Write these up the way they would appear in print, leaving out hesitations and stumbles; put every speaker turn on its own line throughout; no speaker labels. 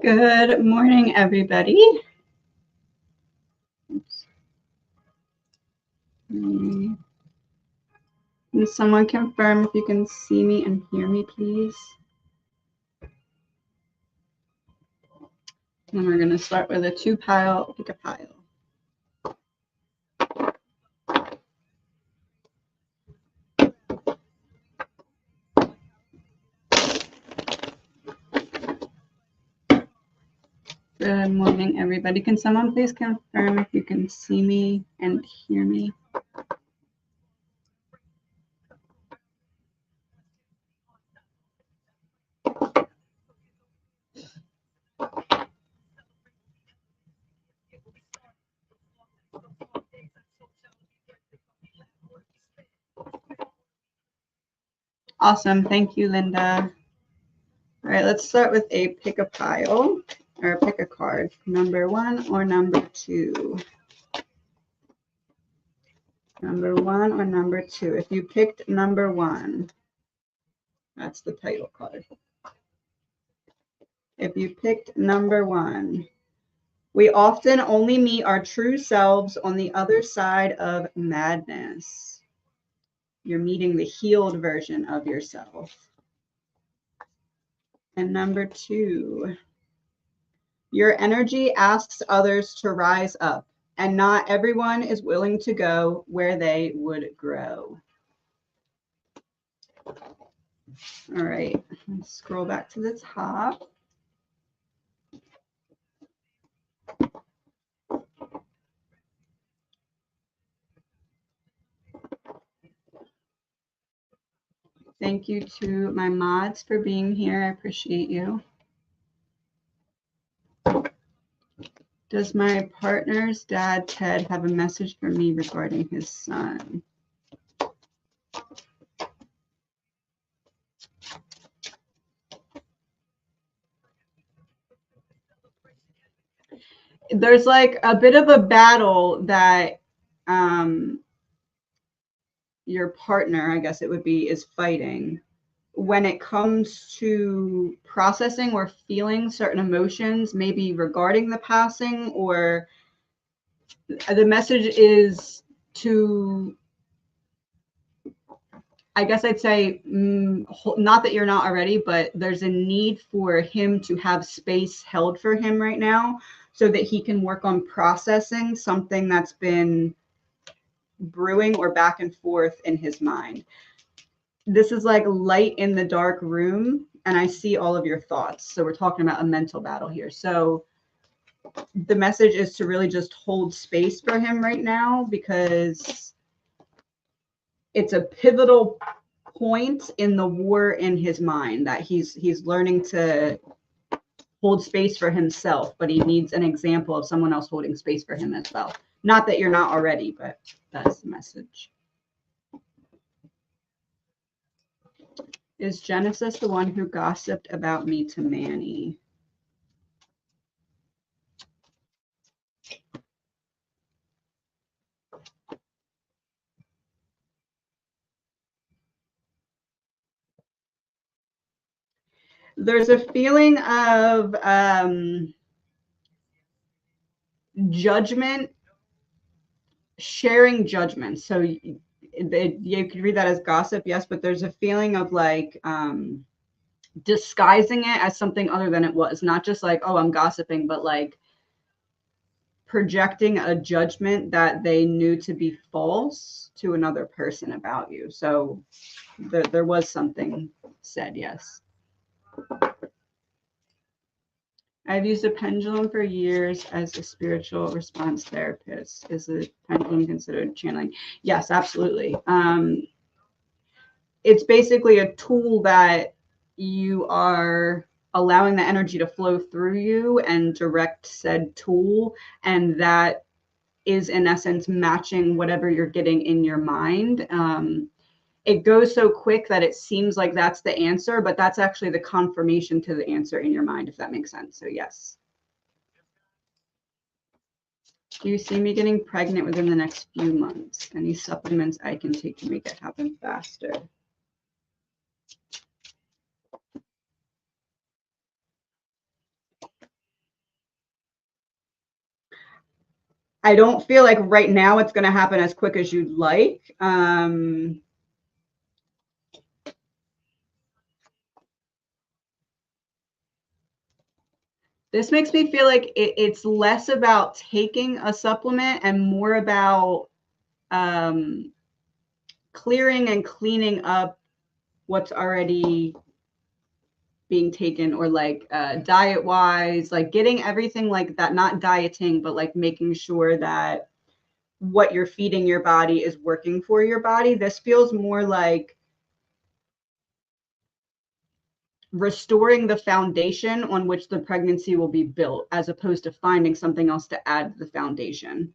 Good morning, everybody. Oops. Can someone confirm if you can see me and hear me, please? And we're going to start with a two-pile, pick a pile. Good morning, everybody. Can someone please confirm if you can see me and hear me? Awesome. Thank you, Linda. All right, let's start with a pick a pile or pick a card. Number 1 or number 2? Number 1 or number 2? If you picked number 1, that's the title card. If you picked number 1, we often only meet our true selves on the other side of madness. You're meeting the healed version of yourself. And number 2, your energy asks others to rise up, and not everyone is willing to go where they would grow. All right, let's scroll back to the top. Thank you to my mods for being here. I appreciate you. Does my partner's dad, Ted, have a message for me regarding his son? There's like a bit of a battle that your partner, I guess it would be, is fighting when it comes to processing or feeling certain emotions, maybe regarding the passing, or the message is to, I guess I'd say, not that you're not already, but there's a need for him to have space held for him right now so that he can work on processing something that's been brewing or back and forth in his mind. This is like light in the dark room, and I see all of your thoughts. So we're talking about a mental battle here. So the message is to really just hold space for him right now, because it's a pivotal point in the war in his mind that he's learning to hold space for himself, but he needs an example of someone else holding space for him as well. Not that you're not already, but that's the message. Is Genesis the one who gossiped about me to Manny? There's a feeling of judgment, sharing judgment. So you could read that as gossip, yes, but there's a feeling of like disguising it as something other than it was. Not just like, oh, I'm gossiping, but like projecting a judgment that they knew to be false to another person about you. So there was something said, yes. I've used a pendulum for years as a spiritual response therapist. Is the pendulum considered channeling? Yes, absolutely. It's basically a tool that you are allowing the energy to flow through you and direct said tool, and that is in essence matching whatever you're getting in your mind. It goes so quick that it seems like that's the answer, but that's actually the confirmation to the answer in your mind, if that makes sense. So yes. Do you see me getting pregnant within the next few months? Any supplements I can take to make it happen faster? I don't feel like right now it's going to happen as quick as you'd like. This makes me feel like it's less about taking a supplement and more about clearing and cleaning up what's already being taken, or like diet wise, like getting everything like that, not dieting, but like making sure that what you're feeding your body is working for your body. This feels more like restoring the foundation on which the pregnancy will be built, as opposed to finding something else to add to the foundation.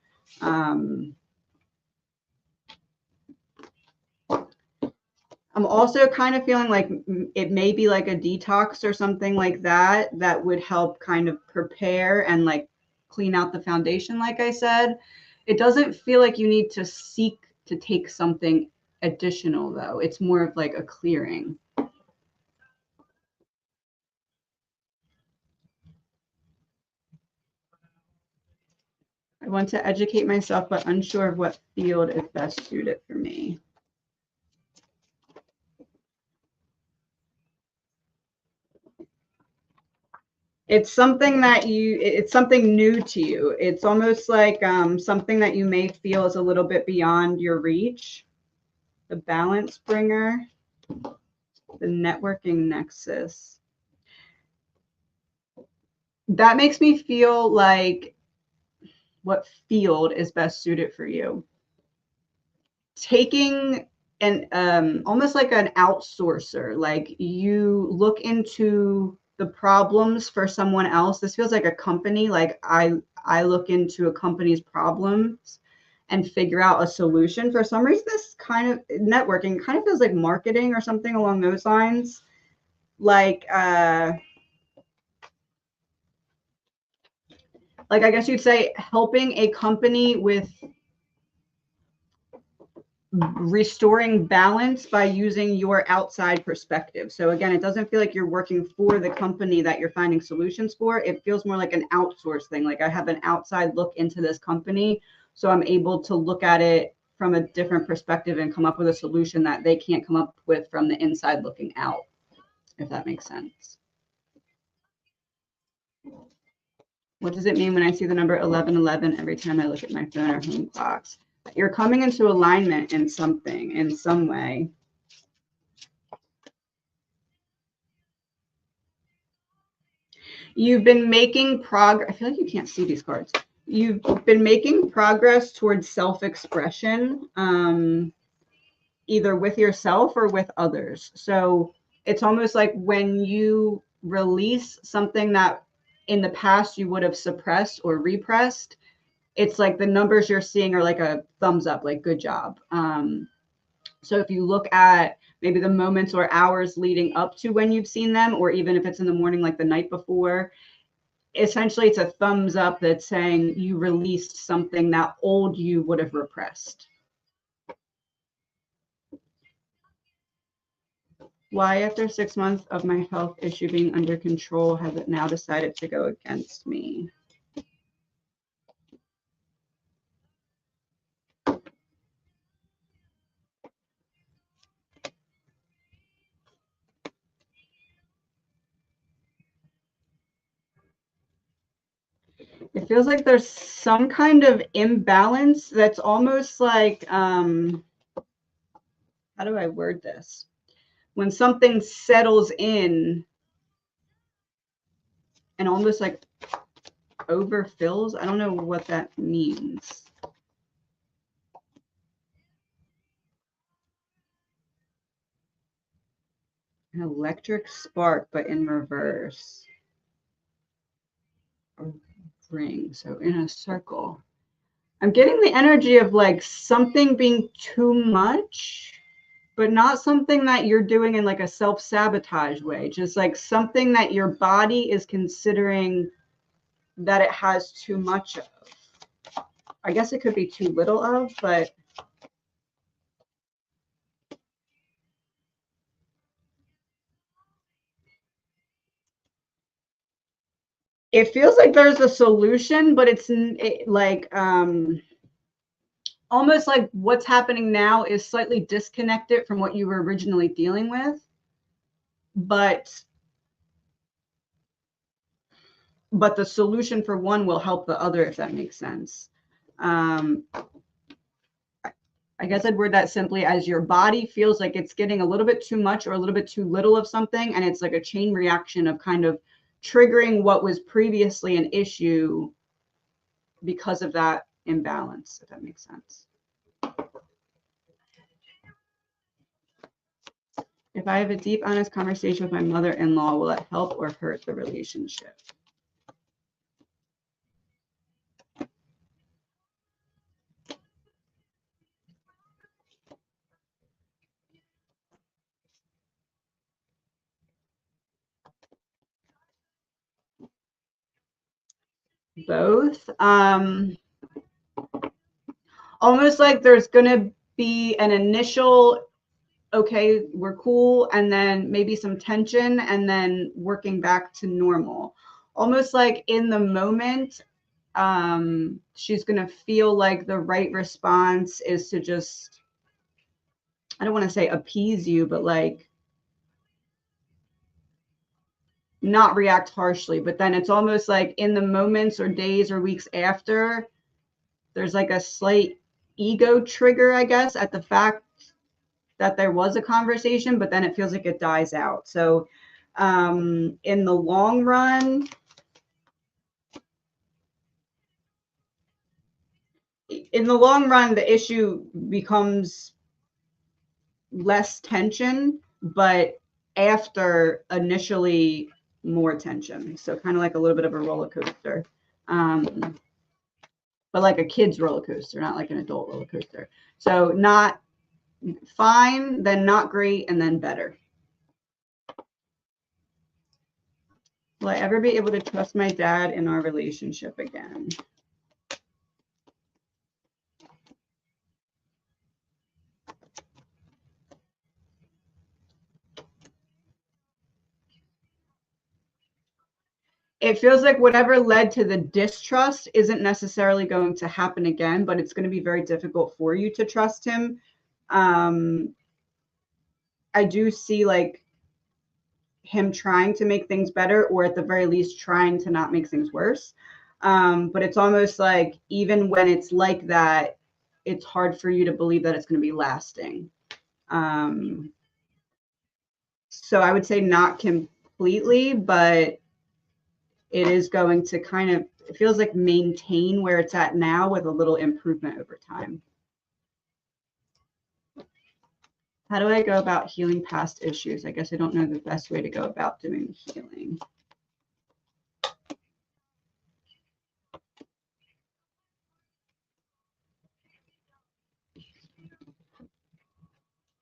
I'm also kind of feeling like it may be like a detox or something like that that would help kind of prepare and like clean out the foundation. Like I said, it doesn't feel like you need to seek to take something additional, though. It's more of like a clearing. I want to educate myself, but unsure of what field is best suited for me. It's something that it's something new to you. It's almost like something that you may feel is a little bit beyond your reach. The balance bringer, the networking nexus. That makes me feel like what field is best suited for you. Taking an almost like an outsourcer, like you look into the problems for someone else. This feels like a company. Like I look into a company's problems and figure out a solution. For some reason, this kind of networking kind of feels like marketing or something along those lines. Like I guess you'd say helping a company with restoring balance by using your outside perspective. So again, it doesn't feel like you're working for the company that you're finding solutions for. It feels more like an outsource thing. Like I have an outside look into this company, so I'm able to look at it from a different perspective and come up with a solution that they can't come up with from the inside looking out, if that makes sense. What does it mean when I see the number 1111 every time I look at my phone or home clocks? You're coming into alignment in something, in some way. You've been making progress. I feel like you can't see these cards. You've been making progress towards self-expression, either with yourself or with others. So it's almost like when you release something that in the past you would have suppressed or repressed, it's like the numbers you're seeing are like a thumbs up, like good job. So if you look at maybe the moments or hours leading up to when you've seen them, or even if it's in the morning, like the night before, essentially it's a thumbs up that's saying you released something that old you would have repressed. Why, after 6 months of my health issue being under control, has it now decided to go against me? It feels like there's some kind of imbalance that's almost like, how do I word this? When something settles in and almost like overfills. I don't know what that means. An electric spark, but in reverse. A ring, so in a circle. I'm getting the energy of like something being too much, but not something that you're doing in like a self-sabotage way. Just like something that your body is considering that it has too much of. I guess it could be too little of, but It feels like there's a solution, but it's like almost like what's happening now is slightly disconnected from what you were originally dealing with, but the solution for one will help the other, if that makes sense. I guess I'd word that simply as your body feels like it's getting a little bit too much or a little bit too little of something, and it's like a chain reaction of kind of triggering what was previously an issue because of that imbalance, if that makes sense. If I have a deep, honest conversation with my mother-in-law, will it help or hurt the relationship? Both. Almost like there's going to be an initial, okay, we're cool, and then maybe some tension, and then working back to normal. Almost like in the moment, she's going to feel like the right response is to just, I don't want to say appease you, but like not react harshly. But then it's almost like in the moments or days or weeks after, there's like a slight ego trigger, I guess, at the fact that there was a conversation, but then it feels like it dies out. So in the long run, the issue becomes less tension, but after initially more tension. So kind of like a little bit of a roller coaster. But like a kid's roller coaster, not like an adult roller coaster. So not fine, then not great, and then better. Will I ever be able to trust my dad in our relationship again? It feels like whatever led to the distrust isn't necessarily going to happen again, but it's going to be very difficult for you to trust him. I do see like him trying to make things better, or at the very least trying to not make things worse. But it's almost like even when it's like that, it's hard for you to believe that it's going to be lasting. So I would say not completely, but it is going to kind of, it feels like maintain where it's at now with a little improvement over time. How do I go about healing past issues? I guess I don't know the best way to go about doing healing.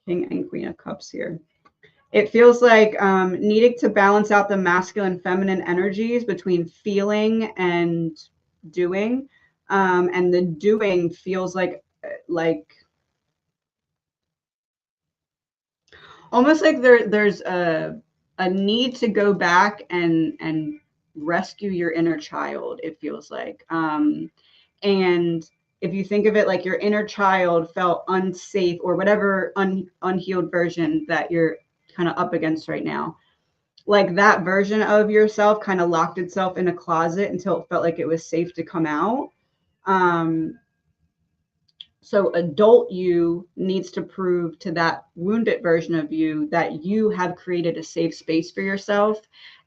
King and Queen of Cups here. It feels like needing to balance out the masculine, feminine energies between feeling and doing. And the doing feels like almost like there's a need to go back and rescue your inner child, it feels like. And if you think of it like your inner child felt unsafe, or whatever unhealed version that you're kind of up against right now, like that version of yourself kind of locked itself in a closet until it felt like it was safe to come out. So adult you needs to prove to that wounded version of you that you have created a safe space for yourself,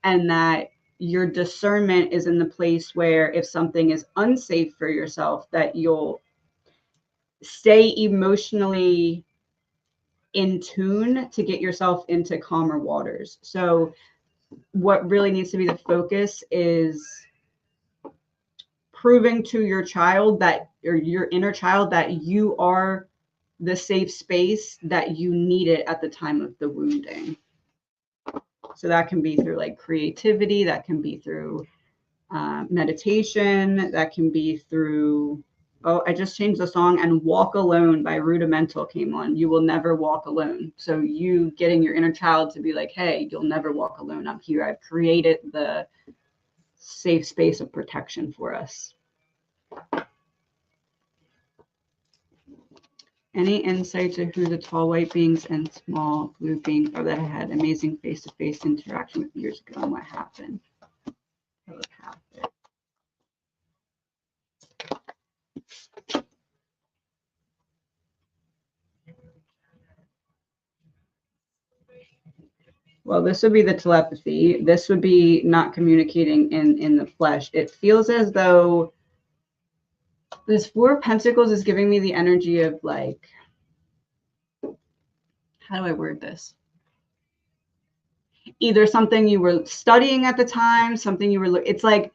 and that your discernment is in the place where if something is unsafe for yourself, that you'll stay emotionally in tune to get yourself into calmer waters. So what really needs to be the focus is proving to your child that, or your inner child, that you are the safe space that you needed at the time of the wounding. So that can be through like creativity, that can be through meditation, that can be through, oh, I just changed the song, and Walk Alone by Rudimental came on. You will never walk alone. So you getting your inner child to be like, hey, you'll never walk alone. I'm here. I've created the safe space of protection for us. Any insight to who the tall white beings and small blue beings are that I had amazing face-to-face interaction with years ago, and what happened? Well, this would be the telepathy. This would be not communicating in the flesh. It feels as though this Four of Pentacles is giving me the energy of like, how do I word this? Either something you were studying at the time, something you were, it's like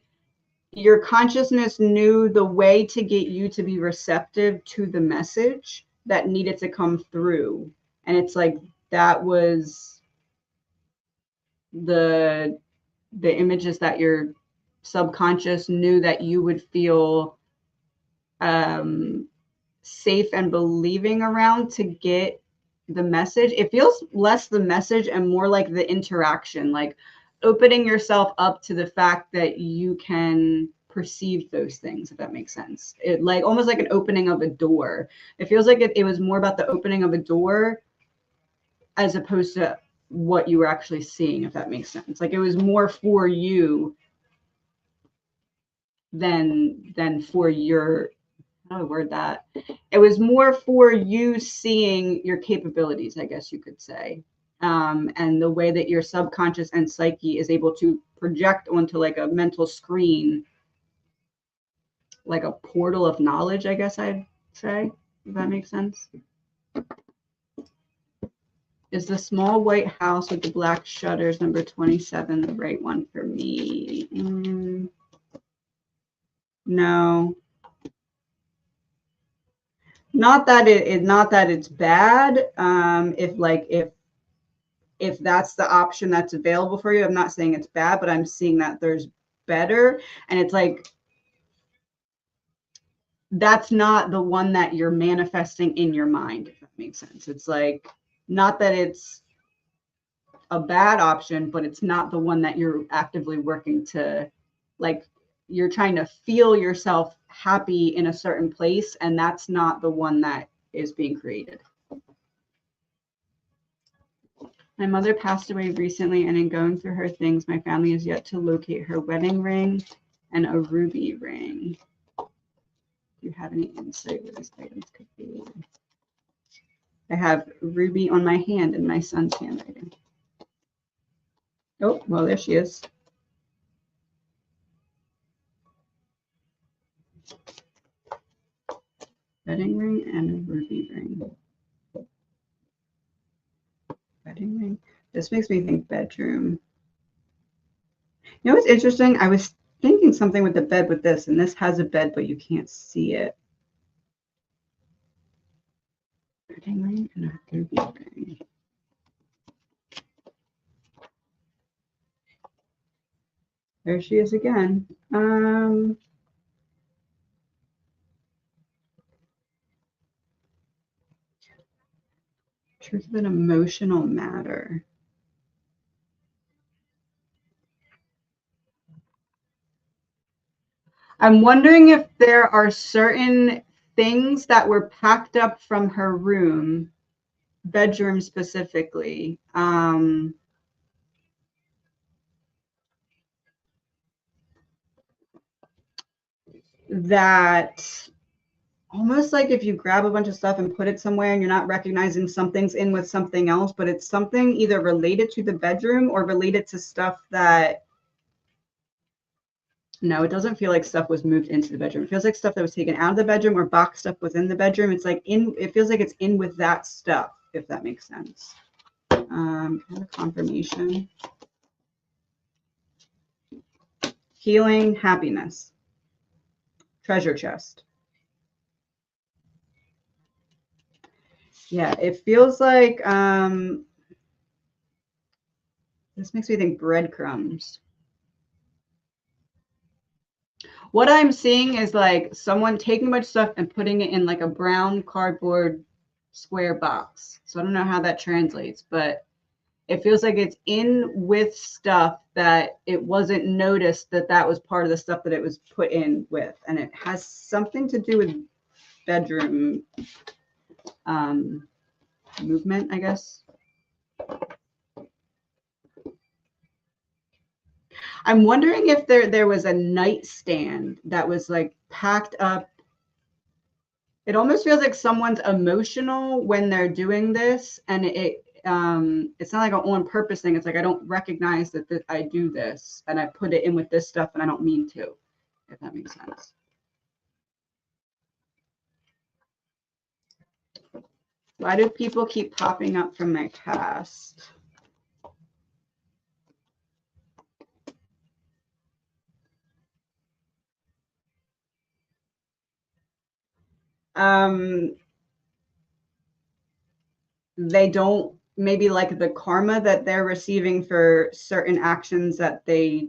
your consciousness knew the way to get you to be receptive to the message that needed to come through. And it's like, that was the images that your subconscious knew that you would feel safe and believing around to get the message. It feels less the message and more like the interaction, like opening yourself up to the fact that you can perceive those things, if that makes sense. It like almost like an opening of a door. It feels like it was more about the opening of a door as opposed to what you were actually seeing, if that makes sense. Like it was more for you than for your, how do I word that? It was more for you seeing your capabilities, I guess you could say. And the way that your subconscious and psyche is able to project onto like a mental screen, like a portal of knowledge, I guess I'd say, if that makes sense. Is the small white house with the black shutters, number 27, the right one for me? No. Not that it's bad. If that's the option that's available for you, I'm not saying it's bad, but I'm seeing that there's better. And it's like, that's not the one that you're manifesting in your mind, if that makes sense. It's like, not that it's a bad option, but it's not the one that you're actively working to, like, you're trying to feel yourself happy in a certain place, and that's not the one that is being created. My mother passed away recently, and in going through her things, my family has yet to locate her wedding ring and a ruby ring. Do you have any insight what these items could be? I have ruby on my hand in my son's handwriting. Oh, well, there she is. Wedding ring and a ruby ring. Wedding ring. This makes me think bedroom. You know what's interesting? I was thinking something with the bed with this, and this has a bed, but you can't see it. Wedding ring and a ruby ring. There she is again. Truth of an emotional matter. I'm wondering if there are certain things that were packed up from her room, bedroom specifically, that almost like if you grab a bunch of stuff and put it somewhere and you're not recognizing something's in with something else, but it's something either related to the bedroom or related to stuff that, no, it doesn't feel like stuff was moved into the bedroom. It feels like stuff that was taken out of the bedroom or boxed up within the bedroom. It's like it feels like it's in with that stuff, if that makes sense. Kind of confirmation. Healing, happiness. Treasure chest. Yeah, it feels like this makes me think breadcrumbs. What I'm seeing is like someone taking a bunch of stuff and putting it in like a brown cardboard square box. So I don't know how that translates, but It feels like it's in with stuff that it wasn't noticed that that was part of the stuff that it was put in with. And it has something to do with bedroom movement, I guess. I'm wondering if there was a nightstand that was like packed up. It almost feels like someone's emotional when they're doing this, and it's not like an on purpose thing. It's like I don't recognize that I do this, and I put it in with this stuff, and I don't mean to, if that makes sense. Why do people keep popping up from my past? They don't maybe like the karma that they're receiving for certain actions that they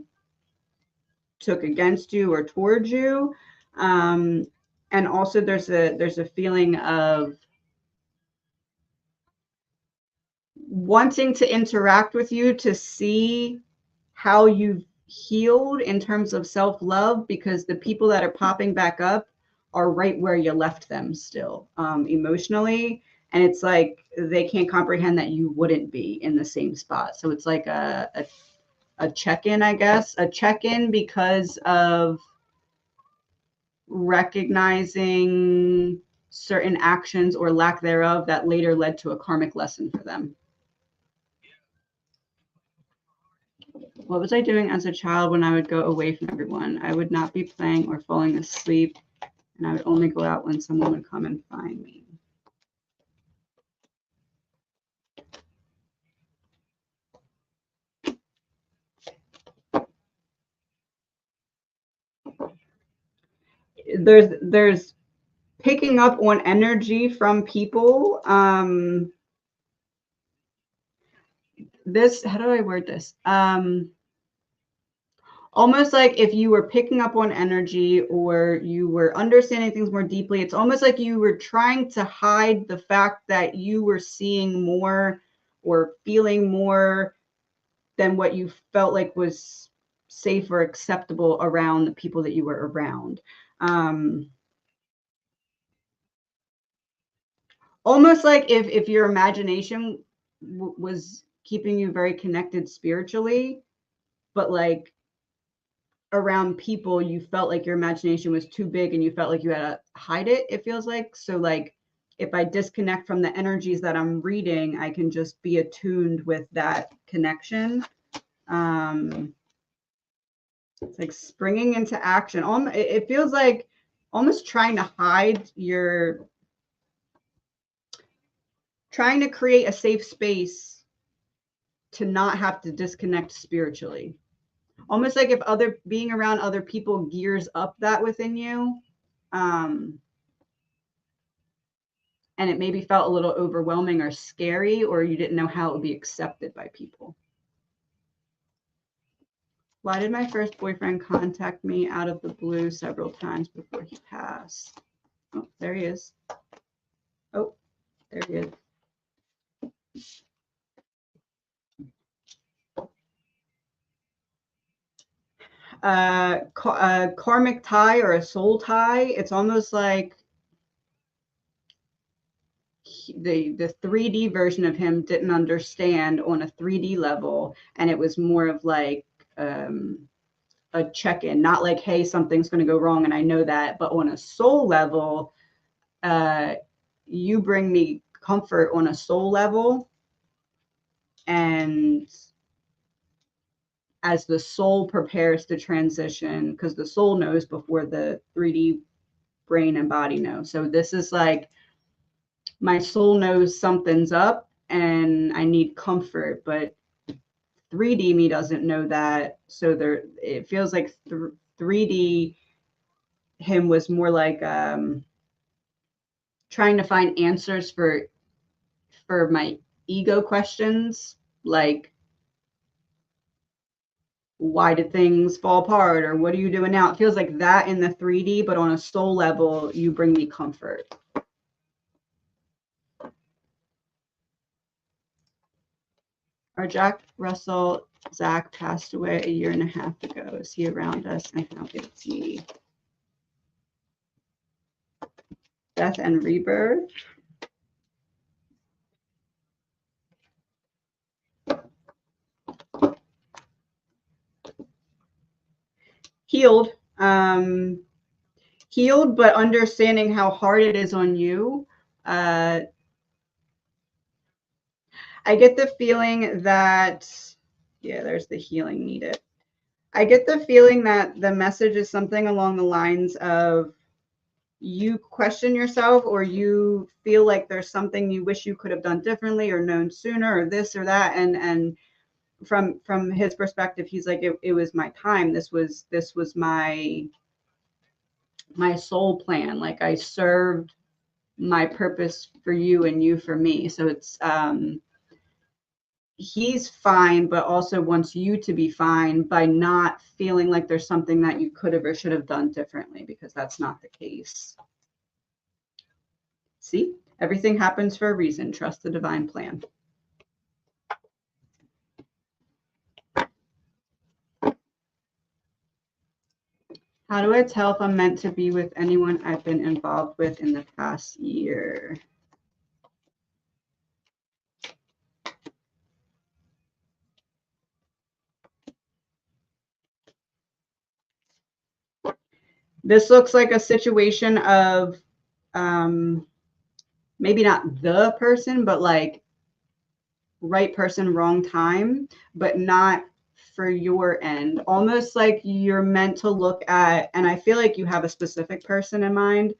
took against you or towards you. And also there's a feeling of wanting to interact with you to see how you've healed in terms of self-love, because the people that are popping back up are right where you left them still, emotionally. And it's like they can't comprehend that you wouldn't be in the same spot. So it's like a check-in, I guess, a check-in because of recognizing certain actions or lack thereof that later led to a karmic lesson for them. What was I doing as a child when I would go away from everyone? I would not be playing or falling asleep, and I would only go out when someone would come and find me. There's picking up on energy from people. This, how do I word this? Almost like if you were picking up on energy or you were understanding things more deeply, it's almost like you were trying to hide the fact that you were seeing more or feeling more than what you felt like was safe or acceptable around the people that you were around. Almost like if your imagination was keeping you very connected spiritually, but like around people you felt like your imagination was too big and you felt like you had to hide it, it feels like. So like if I disconnect from the energies that I'm reading, I can just be attuned with that connection. It's like springing into action. It feels like almost trying to hide your, trying to create a safe space to not have to disconnect spiritually. Almost like if being around other people gears up that within you. And it maybe felt a little overwhelming or scary, or you didn't know how it would be accepted by people. Why did my first boyfriend contact me out of the blue several times before he passed? Oh, there he is. Oh, there he is. Karmic tie or a soul tie. It's almost like the 3D version of him didn't understand on a 3D level, and it was more of like a check-in, not like, hey, something's going to go wrong and I know that, but on a soul level, you bring me comfort on a soul level. And as the soul prepares to transition, because the soul knows before the 3D brain and body know. So this is like my soul knows something's up and I need comfort, but 3D me doesn't know that. So there, it feels like 3D him was more like trying to find answers for my ego questions, like why did things fall apart, or what are you doing now? It feels like that in the 3D, but on a soul level, you bring me comfort. Our Jack Russell Zach passed away a year and a half ago. Is he around us? And how did he? Death and rebirth. Healed. Healed, but understanding how hard it is on you. I get the feeling that, yeah, there's the healing needed. I get the feeling that the message is something along the lines of you question yourself, or you feel like there's something you wish you could have done differently or known sooner, or this or that. And from his perspective, he's like, it was my time. This was my soul plan. Like, I served my purpose for you and you for me. So it's he's fine, but also wants you to be fine by not feeling like there's something that you could have or should have done differently, because that's not the case. See, everything happens for a reason. Trust the divine plan. How do I tell if I'm meant to be with anyone I've been involved with in the past year? This looks like a situation of maybe not the person, but like right person, wrong time, but not for your end. Almost like you're meant to look at, and I feel like you have a specific person in mind.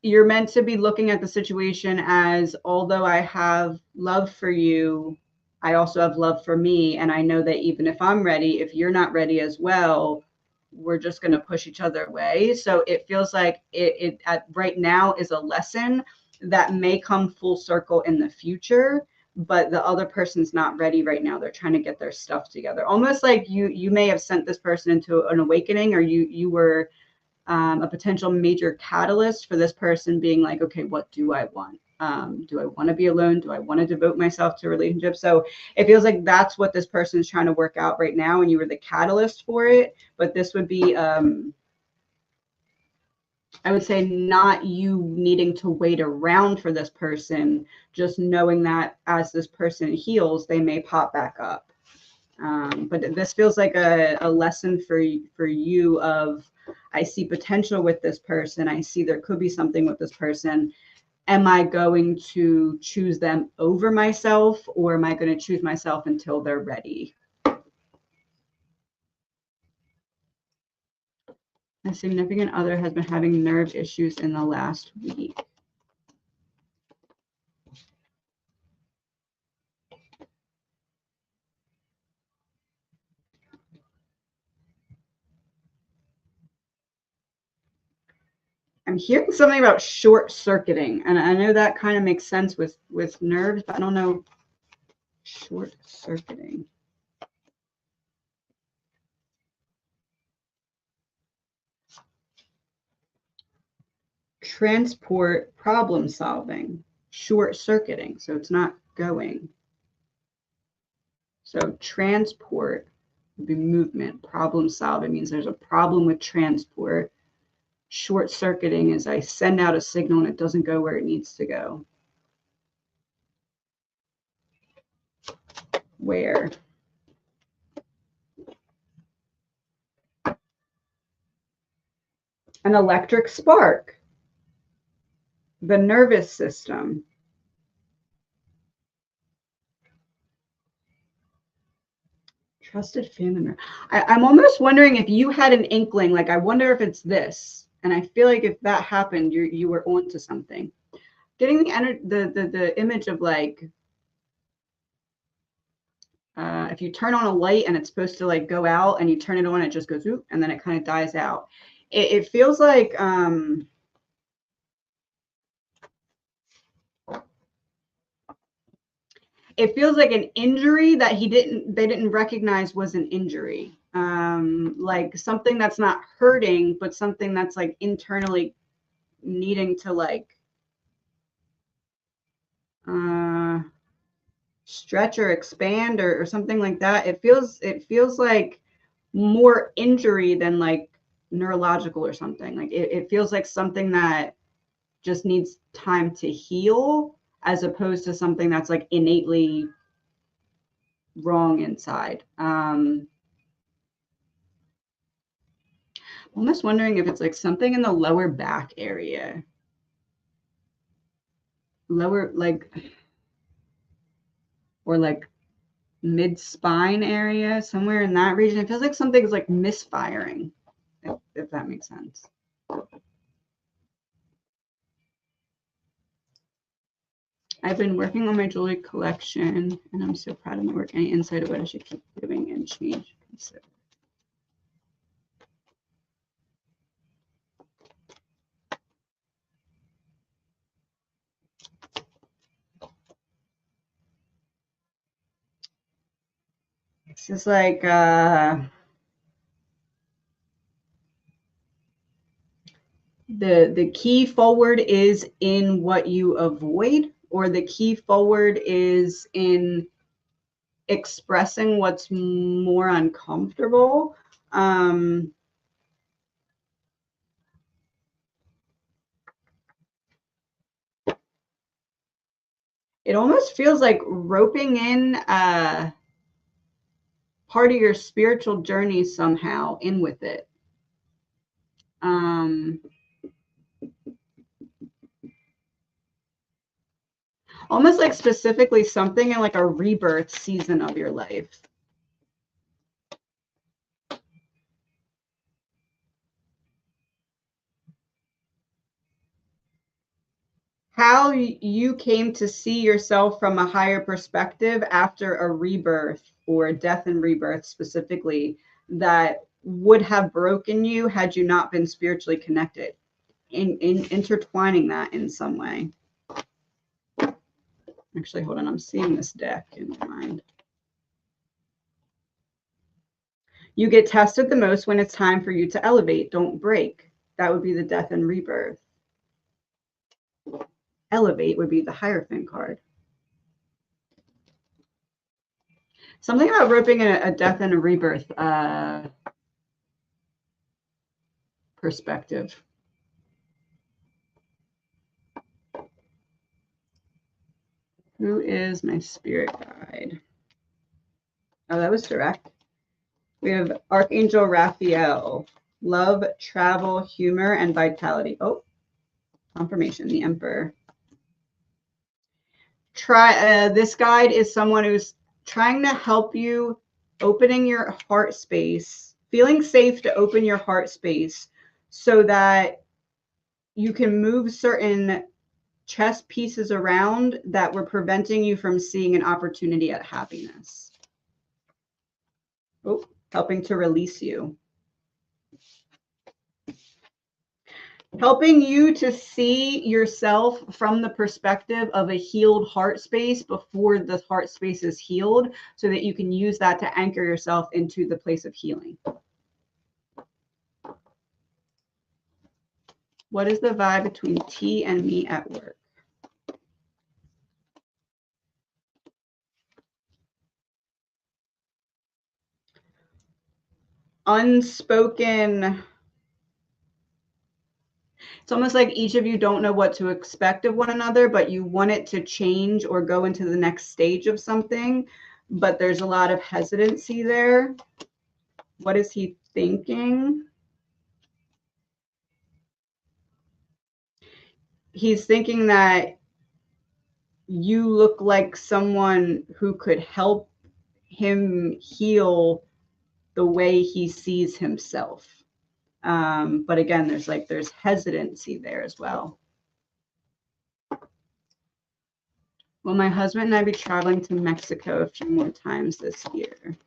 You're meant to be looking at the situation as, although I have love for you, I also have love for me. And I know that even if I'm ready, if you're not ready as well, we're just going to push each other away. So it feels like it at right now is a lesson that may come full circle in the future, but the other person's not ready right now. They're trying to get their stuff together. Almost like you may have sent this person into an awakening, or you were a potential major catalyst for this person being like, okay, what do I want? Do I want to be alone? Do I want to devote myself to a relationship? So it feels like that's what this person is trying to work out right now, and you were the catalyst for it. But this would be, I would say, not you needing to wait around for this person, just knowing that as this person heals, they may pop back up. But this feels like a lesson for you of, I see potential with this person. I see there could be something with this person. Am I going to choose them over myself, or am I going to choose myself until they're ready? My significant other has been having nerve issues in the last week. I'm hearing something about short circuiting, and I know that kind of makes sense with nerves, but I don't know. Short circuiting. Transport, problem solving, short circuiting. So it's not going. So transport would be movement. Problem solving means there's a problem with transport. Short circuiting is I send out a signal and it doesn't go where it needs to go. Where? An electric spark. The nervous system. Trusted family member. I'm almost wondering if you had an inkling, like, I wonder if it's this. And I feel like if that happened, you were onto something. Getting the image of like, if you turn on a light and it's supposed to like go out, and you turn it on, it just goes oop, and then it kind of dies out. It feels like it feels like an injury that they didn't recognize was an injury. Like something that's not hurting, but something that's like internally needing to like stretch or expand or something like that. It feels like more injury than like neurological or something. Like it feels like something that just needs time to heal, as opposed to something that's like innately wrong inside. I'm almost wondering if it's like something in the lower back area. Lower, like, or like mid spine area, somewhere in that region. It feels like something's like misfiring, if that makes sense. I've been working on my jewelry collection, and I'm so proud of my work. Any insight of what I should keep doing and change? Consider. This is like the key forward is in what you avoid, or the key forward is in expressing what's more uncomfortable. It almost feels like roping in part of your spiritual journey somehow in with it. Almost like specifically something in like a rebirth season of your life. How you came to see yourself from a higher perspective after a rebirth, or a death and rebirth specifically, that would have broken you had you not been spiritually connected, in intertwining that in some way. Actually, hold on, I'm seeing this deck in my mind. You get tested the most when it's time for you to elevate. Don't break. That would be the death and rebirth. Elevate would be the Hierophant card. Something about roping a death and a rebirth perspective. Who is my spirit guide? Oh, that was direct. We have Archangel Raphael. Love, travel, humor, and vitality. Oh, confirmation, the Emperor. This guide is someone who's trying to help you opening your heart space, feeling safe to open your heart space so that you can move certain chess pieces around that were preventing you from seeing an opportunity at happiness. Oh, helping to release you. Helping you to see yourself from the perspective of a healed heart space before the heart space is healed, so that you can use that to anchor yourself into the place of healing. What is the vibe between T and me at work? Unspoken. It's almost like each of you don't know what to expect of one another, but you want it to change or go into the next stage of something, but there's a lot of hesitancy there. What is he thinking? He's thinking that you look like someone who could help him heal the way he sees himself. But again, there's hesitancy there as well. Will my husband and I be traveling to Mexico a few more times this year?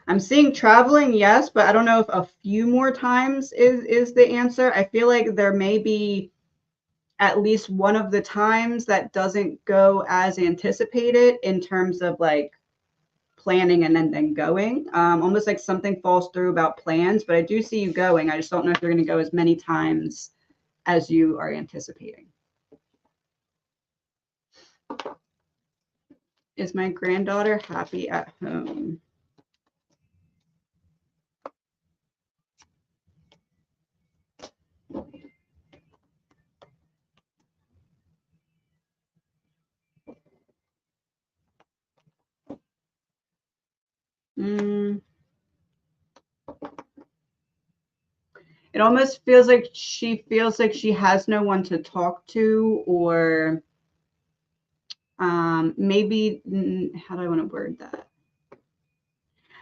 I'm seeing traveling, yes, but I don't know if a few more times is the answer. I feel like there may be at least one of the times that doesn't go as anticipated in terms of like planning and then going. Almost like something falls through about plans, but I do see you going. I just don't know if you're going to go as many times as you are anticipating. Is my granddaughter happy at home? It almost feels like she has no one to talk to, or maybe, how do I want to word that?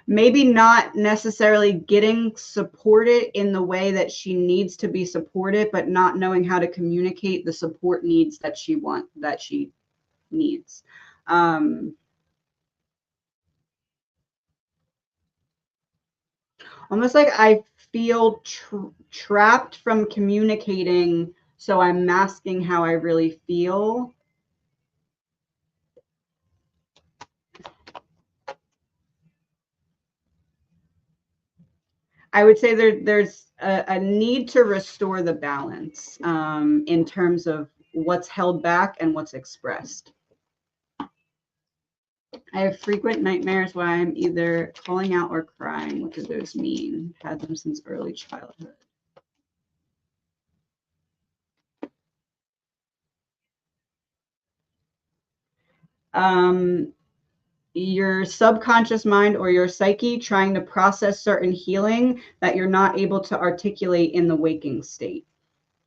Maybe not necessarily getting supported in the way that she needs to be supported, but not knowing how to communicate the support needs that she needs. Almost like I feel trapped from communicating, so I'm masking how I really feel. I would say there's a need to restore the balance in terms of what's held back and what's expressed. I have frequent nightmares where I'm either calling out or crying. What do those mean? Had them since early childhood. Your subconscious mind or your psyche trying to process certain healing that you're not able to articulate in the waking state.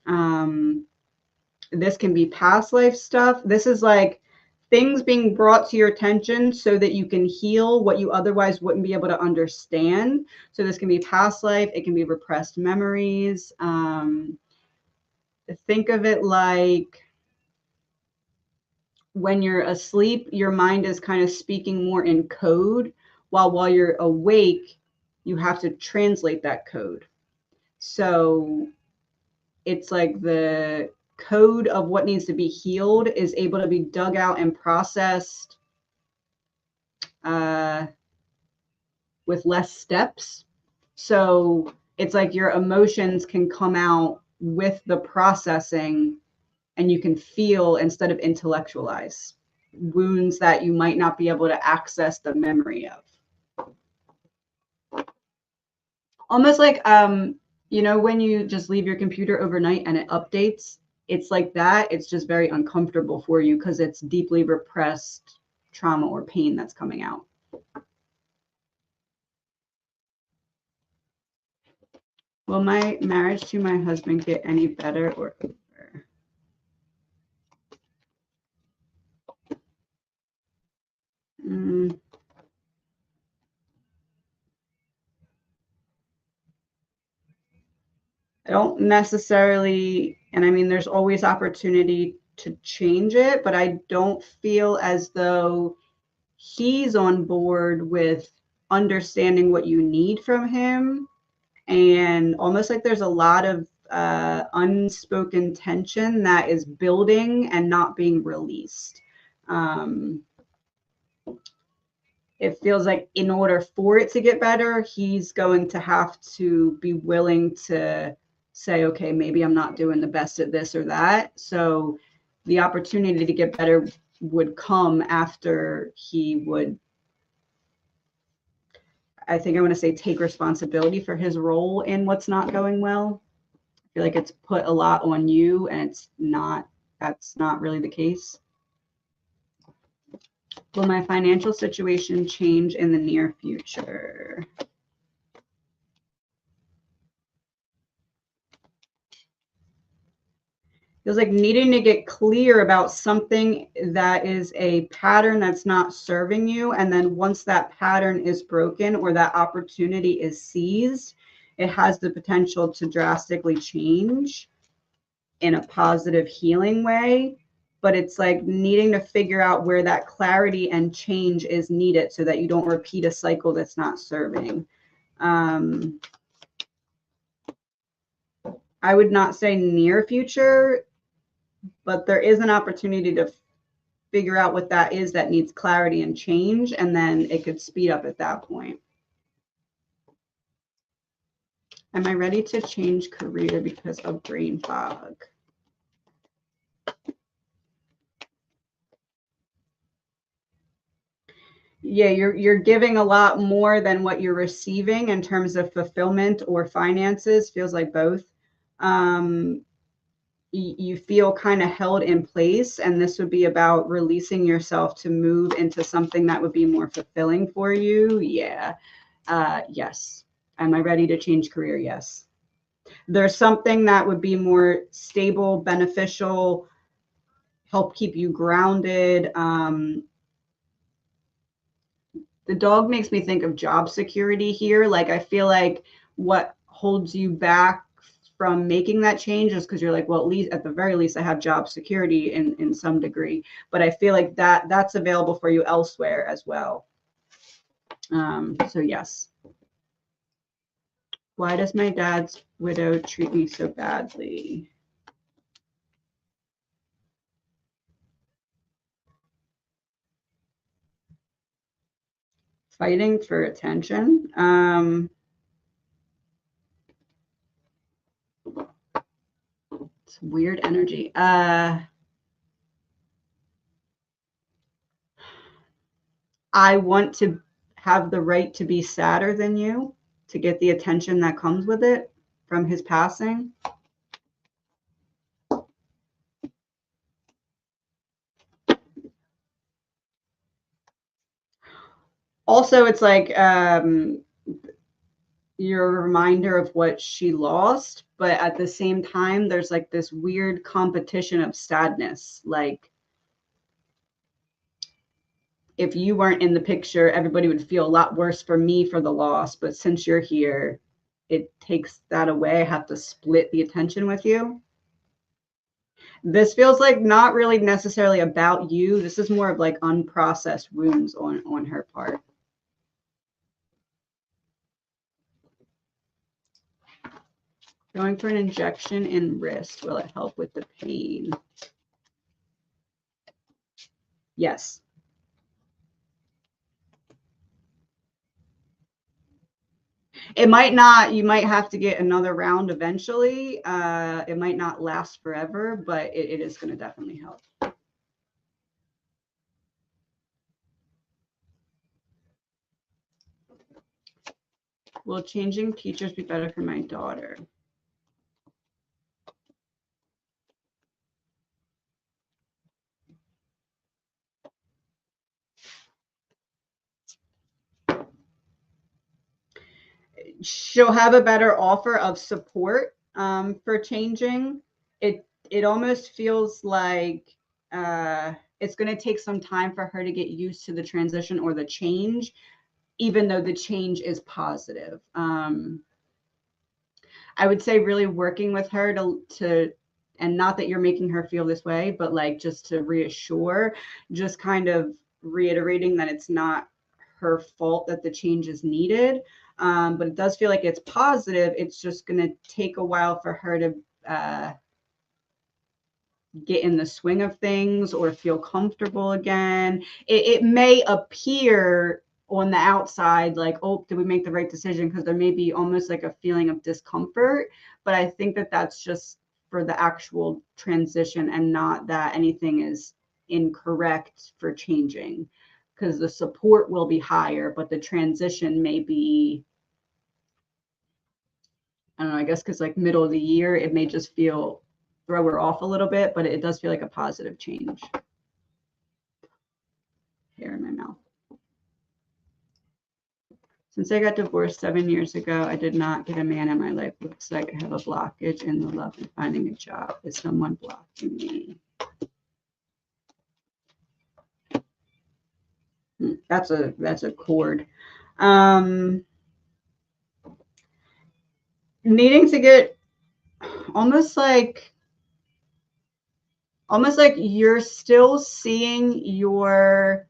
This can be past life stuff. This is like things being brought to your attention so that you can heal what you otherwise wouldn't be able to understand. So this can be past life. It can be repressed memories. Think of it like when you're asleep, your mind is kind of speaking more in code, while you're awake, you have to translate that code. So it's like the code of what needs to be healed is able to be dug out and processed with less steps. So it's like your emotions can come out with the processing, and you can feel instead of intellectualize wounds that you might not be able to access the memory of. Almost like when you just leave your computer overnight and it updates, it's like that. It's just very uncomfortable for you because it's deeply repressed trauma or pain that's coming out. Will my marriage to my husband get any better or over? I don't necessarily, and I mean, there's always opportunity to change it, but I don't feel as though he's on board with understanding what you need from him. And almost like there's a lot of unspoken tension that is building and not being released. It feels like in order for it to get better, he's going to have to be willing to say, okay, maybe I'm not doing the best at this or that. So the opportunity to get better would come after he would, I think I want to say, take responsibility for his role in what's not going well. I feel like it's put a lot on you, and that's not really the case. Will my financial situation change in the near future? Feels like needing to get clear about something that is a pattern that's not serving you. And then once that pattern is broken or that opportunity is seized, it has the potential to drastically change in a positive healing way. But it's like needing to figure out where that clarity and change is needed so that you don't repeat a cycle that's not serving. I would not say near future, but there is an opportunity to figure out what that is that needs clarity and change, and then it could speed up at that point. Am I ready to change career because of brain fog? Yeah, you're giving a lot more than what you're receiving in terms of fulfillment or finances. Feels like both. You feel kind of held in place, and this would be about releasing yourself to move into something that would be more fulfilling for you. Yeah. Yes. Am I ready to change career? Yes. There's something that would be more stable, beneficial, help keep you grounded. The dog makes me think of job security here. Like, I feel like what holds you back from making that change is because you're like, well, at least at the very least, I have job security in some degree. But I feel like that's available for you elsewhere as well. So yes. Why does my dad's widow treat me so badly? Fighting for attention. It's weird energy. I want to have the right to be sadder than you, to get the attention that comes with it from his passing. Also, it's like you're a reminder of what she lost, but at the same time, there's like this weird competition of sadness. Like, if you weren't in the picture, everybody would feel a lot worse for me for the loss. But since you're here, it takes that away. I have to split the attention with you. This feels like not really necessarily about you. This is more of like unprocessed wounds on her part. Going for an injection in wrist. Will it help with the pain? Yes. It might not, you might have to get another round eventually. It might not last forever, but it is going to definitely help. Will changing teachers be better for my daughter? She'll have a better offer of support for changing. It almost feels like it's going to take some time for her to get used to the transition or the change, even though the change is positive. I would say really working with her to and not that you're making her feel this way, but like just to reassure, just kind of reiterating that it's not her fault that the change is needed. But it does feel like it's positive. It's just going to take a while for her to get in the swing of things or feel comfortable again. It may appear on the outside like, oh, did we make the right decision? Because there may be almost like a feeling of discomfort. But I think that that's just for the actual transition and not that anything is incorrect for changing, because the support will be higher, but the transition may be, I don't know, I guess because like middle of the year, it may just throw her off a little bit, but it does feel like a positive change. Hair in my mouth. Since I got divorced 7 years ago, I did not get a man in my life. Looks like I have a blockage in the love and finding a job. Is someone blocking me? That's a cord. Needing to get almost like you're still seeing your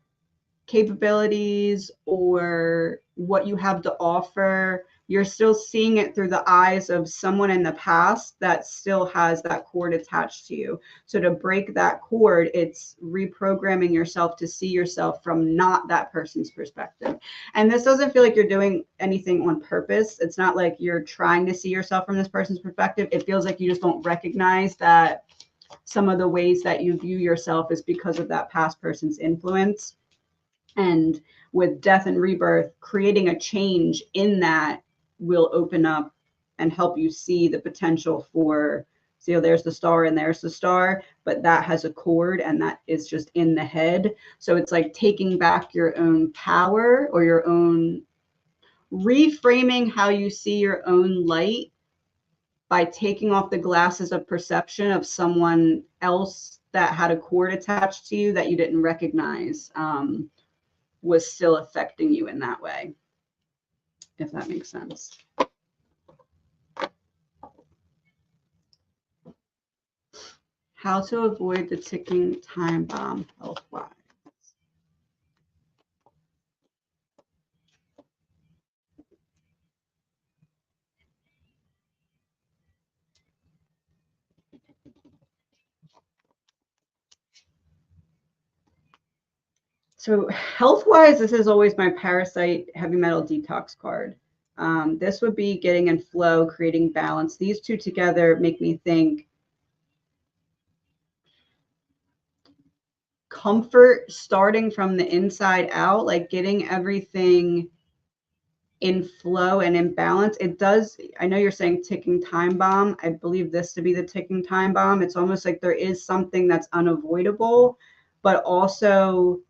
capabilities or what you have to offer. you're still seeing it through the eyes of someone in the past that still has that cord attached to you. So to break that cord, it's reprogramming yourself to see yourself from not that person's perspective. And this doesn't feel like you're doing anything on purpose. It's not like you're trying to see yourself from this person's perspective. It feels like you just don't recognize that some of the ways that you view yourself is because of that past person's influence. And with death and rebirth, creating a change in that will open up and help you see the potential for, see, there's the star and there's the star, but that has a cord and that is just in the head. So it's like taking back your own power, or your own reframing how you see your own light by taking off the glasses of perception of someone else that had a cord attached to you that you didn't recognize was still affecting you in that way, if that makes sense. How to avoid the ticking time bomb health-wise. So health-wise, this is always my parasite heavy metal detox card. This would be getting in flow, creating balance. These two together make me think comfort starting from the inside out, like getting everything in flow and in balance. It does, I know you're saying ticking time bomb. I believe this to be the ticking time bomb. It's almost like there is something that's unavoidable, but also,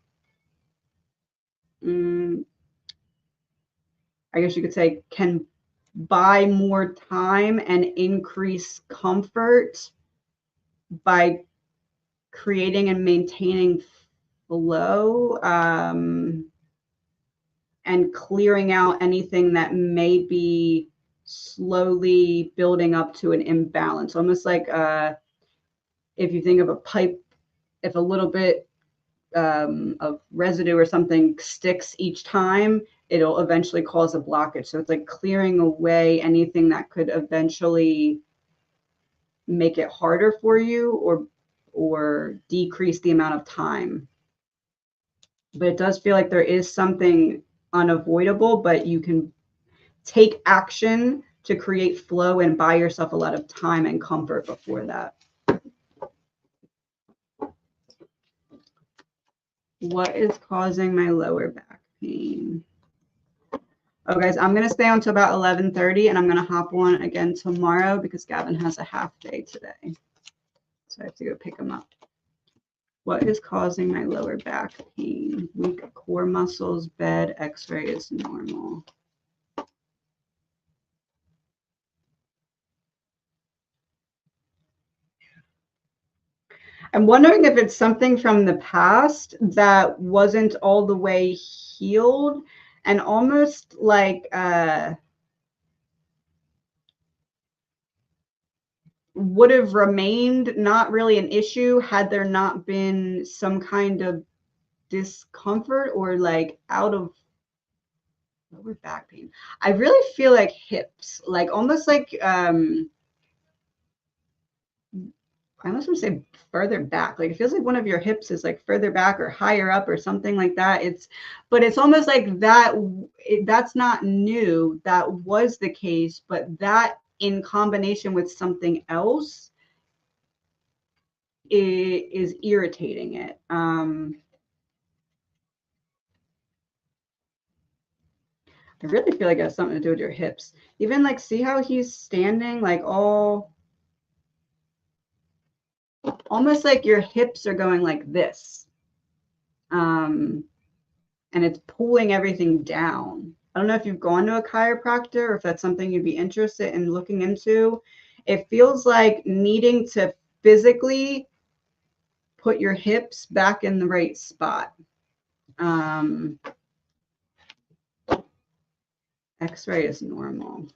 I guess you could say, can buy more time and increase comfort by creating and maintaining flow, and clearing out anything that may be slowly building up to an imbalance. Almost like if you think of a pipe, if a little bit of residue or something sticks each time, it'll eventually cause a blockage. So it's like clearing away anything that could eventually make it harder for you, or decrease the amount of time. But it does feel like there is something unavoidable, but you can take action to create flow and buy yourself a lot of time and comfort before that. What is causing my lower back pain? Oh, guys, I'm going to stay on to about 11:30, and I'm going to hop on again tomorrow because Gavin has a half day today. So I have to go pick him up. What is causing my lower back pain? Weak core muscles, bed, x-ray is normal. I'm wondering if it's something from the past that wasn't all the way healed, and almost like would have remained not really an issue had there not been some kind of discomfort or like out of lower back pain. I really feel like hips, like almost like I almost want to say further back. Like it feels like one of your hips is like further back or higher up or something like that. But it's almost like that. That's not new. That was the case, but that in combination with something else is irritating it. I really feel like it has something to do with your hips. Even like, see how he's standing, like all almost like your hips are going like this. And it's pulling everything down. I don't know if you've gone to a chiropractor or if that's something you'd be interested in looking into. It feels like needing to physically put your hips back in the right spot. X-ray is normal.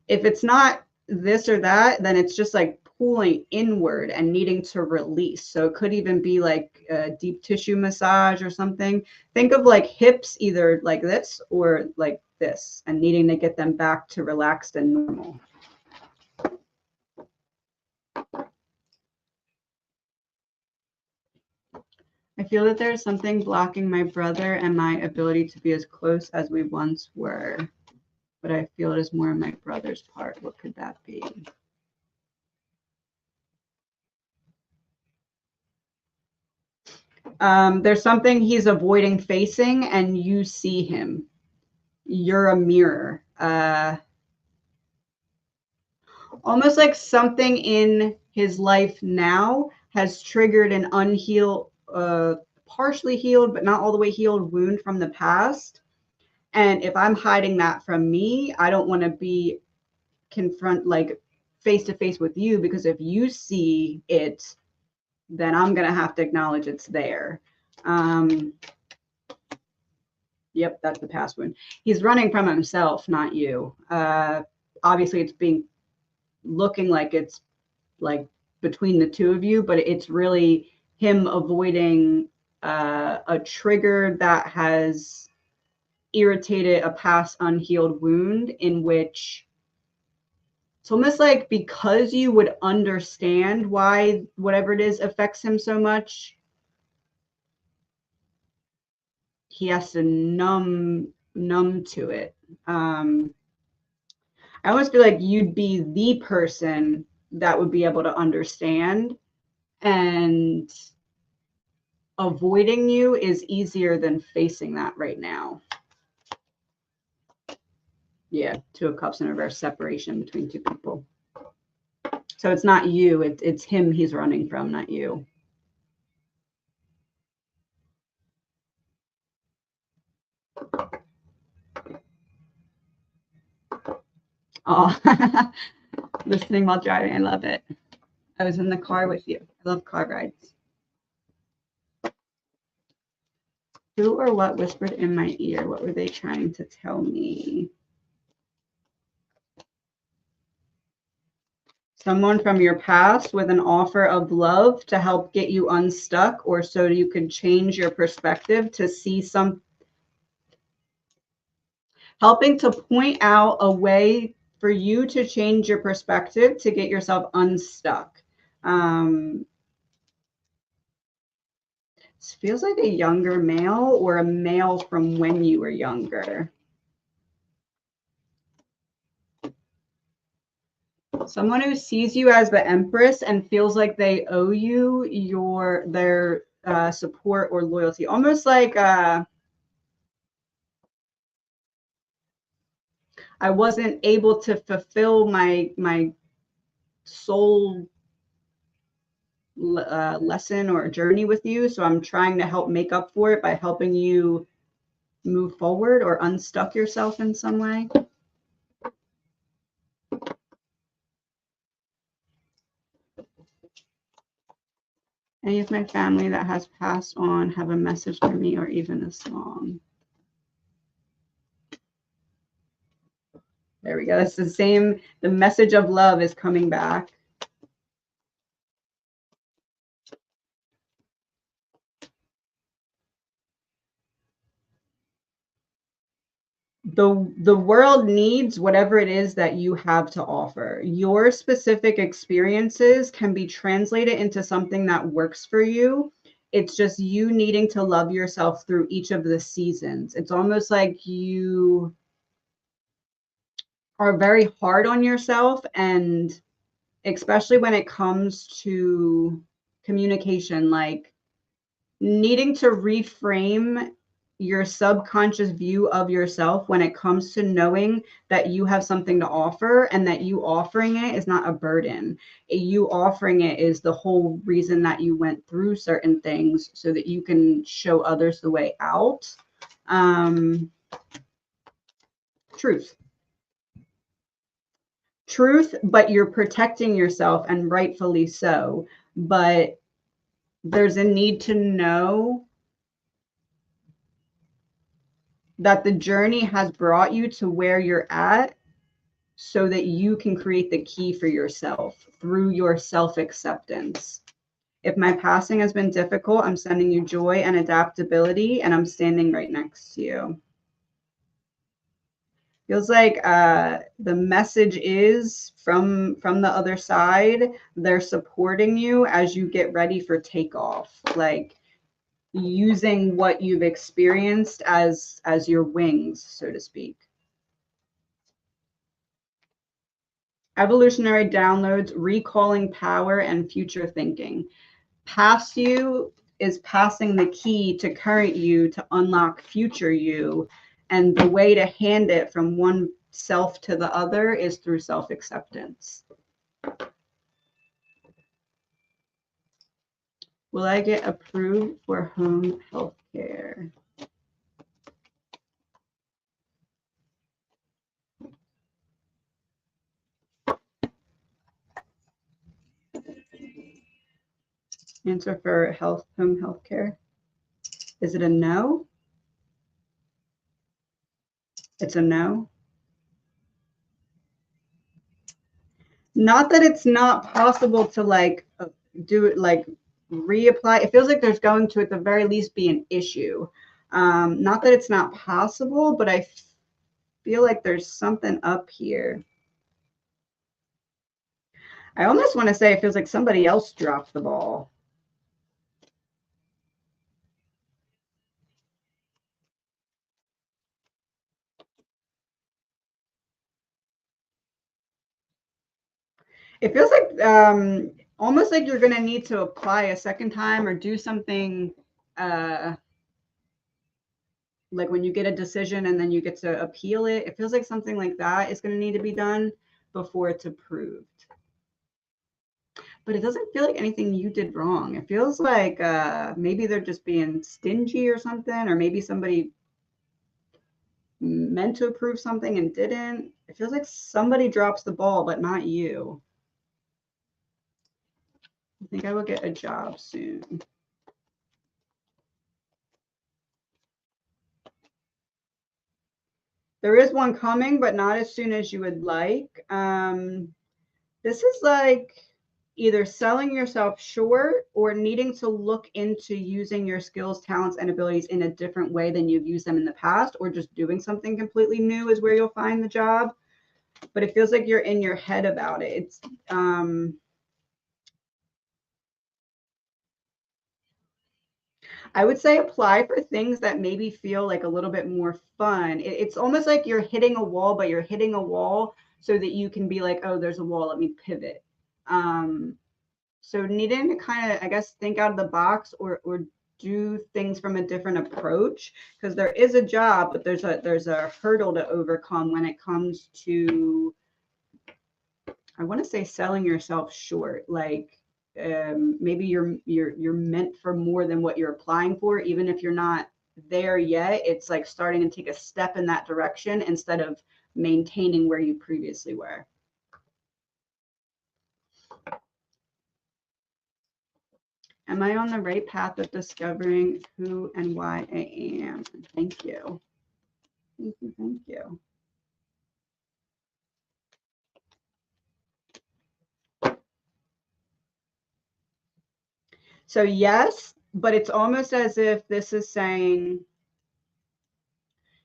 If it's not this or that, then it's just like pulling inward and needing to release. So it could even be like a deep tissue massage or something. Think of like hips either like this or like this, and needing to get them back to relaxed and normal. I feel that there's something blocking my brother and my ability to be as close as we once were, but I feel it is more my brother's part. What could that be? There's something he's avoiding facing, and you see him. You're a mirror. Almost like something in his life now has triggered an unhealed, partially healed, but not all the way healed wound from the past. And if I'm hiding that from me, I don't want to be like face to face with you, because if you see it, then I'm going to have to acknowledge it's there. Yep, that's the past wound. He's running from himself, not you. Obviously, it's looking like it's like between the two of you, but it's really him avoiding a trigger that has irritated a past unhealed wound, in which it's almost like, because you would understand why whatever it is affects him so much, he has to numb to it. I almost feel like you'd be the person that would be able to understand, and avoiding you is easier than facing that right now. Yeah, Two of Cups in reverse, separation between two people. So it's not you, it's him he's running from, not you. Oh, listening while driving, I love it. I was in the car with you. I love car rides. Who or what whispered in my ear? What were they trying to tell me? Someone from your past with an offer of love to help get you unstuck, or so you can change your perspective to see some, helping to point out a way for you to change your perspective to get yourself unstuck. This feels like a younger male, or a male from when you were younger. Someone who sees you as the Empress and feels like they owe you their support or loyalty. Almost like I wasn't able to fulfill my soul lesson or journey with you, so I'm trying to help make up for it by helping you move forward or unstuck yourself in some way. Any of my family that has passed on have a message for me, or even a song. There we go. That's the same. The message of love is coming back. The world needs whatever it is that you have to offer. Your specific experiences can be translated into something that works for you. It's just you needing to love yourself through each of the seasons. It's almost like you are very hard on yourself, and especially when it comes to communication, like needing to reframe your subconscious view of yourself when it comes to knowing that you have something to offer, and that you offering it is not a burden. You offering it is the whole reason that you went through certain things, so that you can show others the way out. Truth, but you're protecting yourself, and rightfully so. But there's a need to know that the journey has brought you to where you're at, so that you can create the key for yourself through your self-acceptance. If my passing has been difficult, I'm sending you joy and adaptability, and I'm standing right next to you. Feels like the message is from the other side. They're supporting you as you get ready for takeoff, like using what you've experienced as your wings, so to speak. Evolutionary downloads, recalling power and future thinking. Past you is passing the key to current you to unlock future you. And the way to hand it from one self to the other is through self-acceptance. Will I get approved for home health care? Answer for home health care. Is it a no? It's a no. Not that it's not possible to like do it, like reapply. It feels like there's going to at the very least be an issue. Not that it's not possible, but I feel like there's something up here. I almost want to say it feels like somebody else dropped the ball. It feels like almost like you're going to need to apply a second time or do something like when you get a decision and then you get to appeal it. It feels like something like that is going to need to be done before it's approved. But it doesn't feel like anything you did wrong. It feels like maybe they're just being stingy or something, or maybe somebody meant to approve something and didn't. It feels like somebody drops the ball, but not you. I think I will get a job soon. There is one coming, but not as soon as you would like. This is like either selling yourself short or needing to look into using your skills, talents, and abilities in a different way than you've used them in the past, or just doing something completely new is where you'll find the job. But it feels like you're in your head about it. It's I would say apply for things that maybe feel like a little bit more fun. It's almost like you're hitting a wall, but you're hitting a wall so that you can be like, oh, there's a wall, let me pivot. So needing to kind of, I guess, think out of the box or do things from a different approach, because there is a job, but there's a hurdle to overcome when it comes to, I want to say, selling yourself short. Like maybe you're meant for more than what you're applying for, even if you're not there yet. It's like starting to take a step in that direction instead of maintaining where you previously were. Am I on the right path of discovering who and why I am? Thank you. Thank you. Thank you. So yes, but it's almost as if this is saying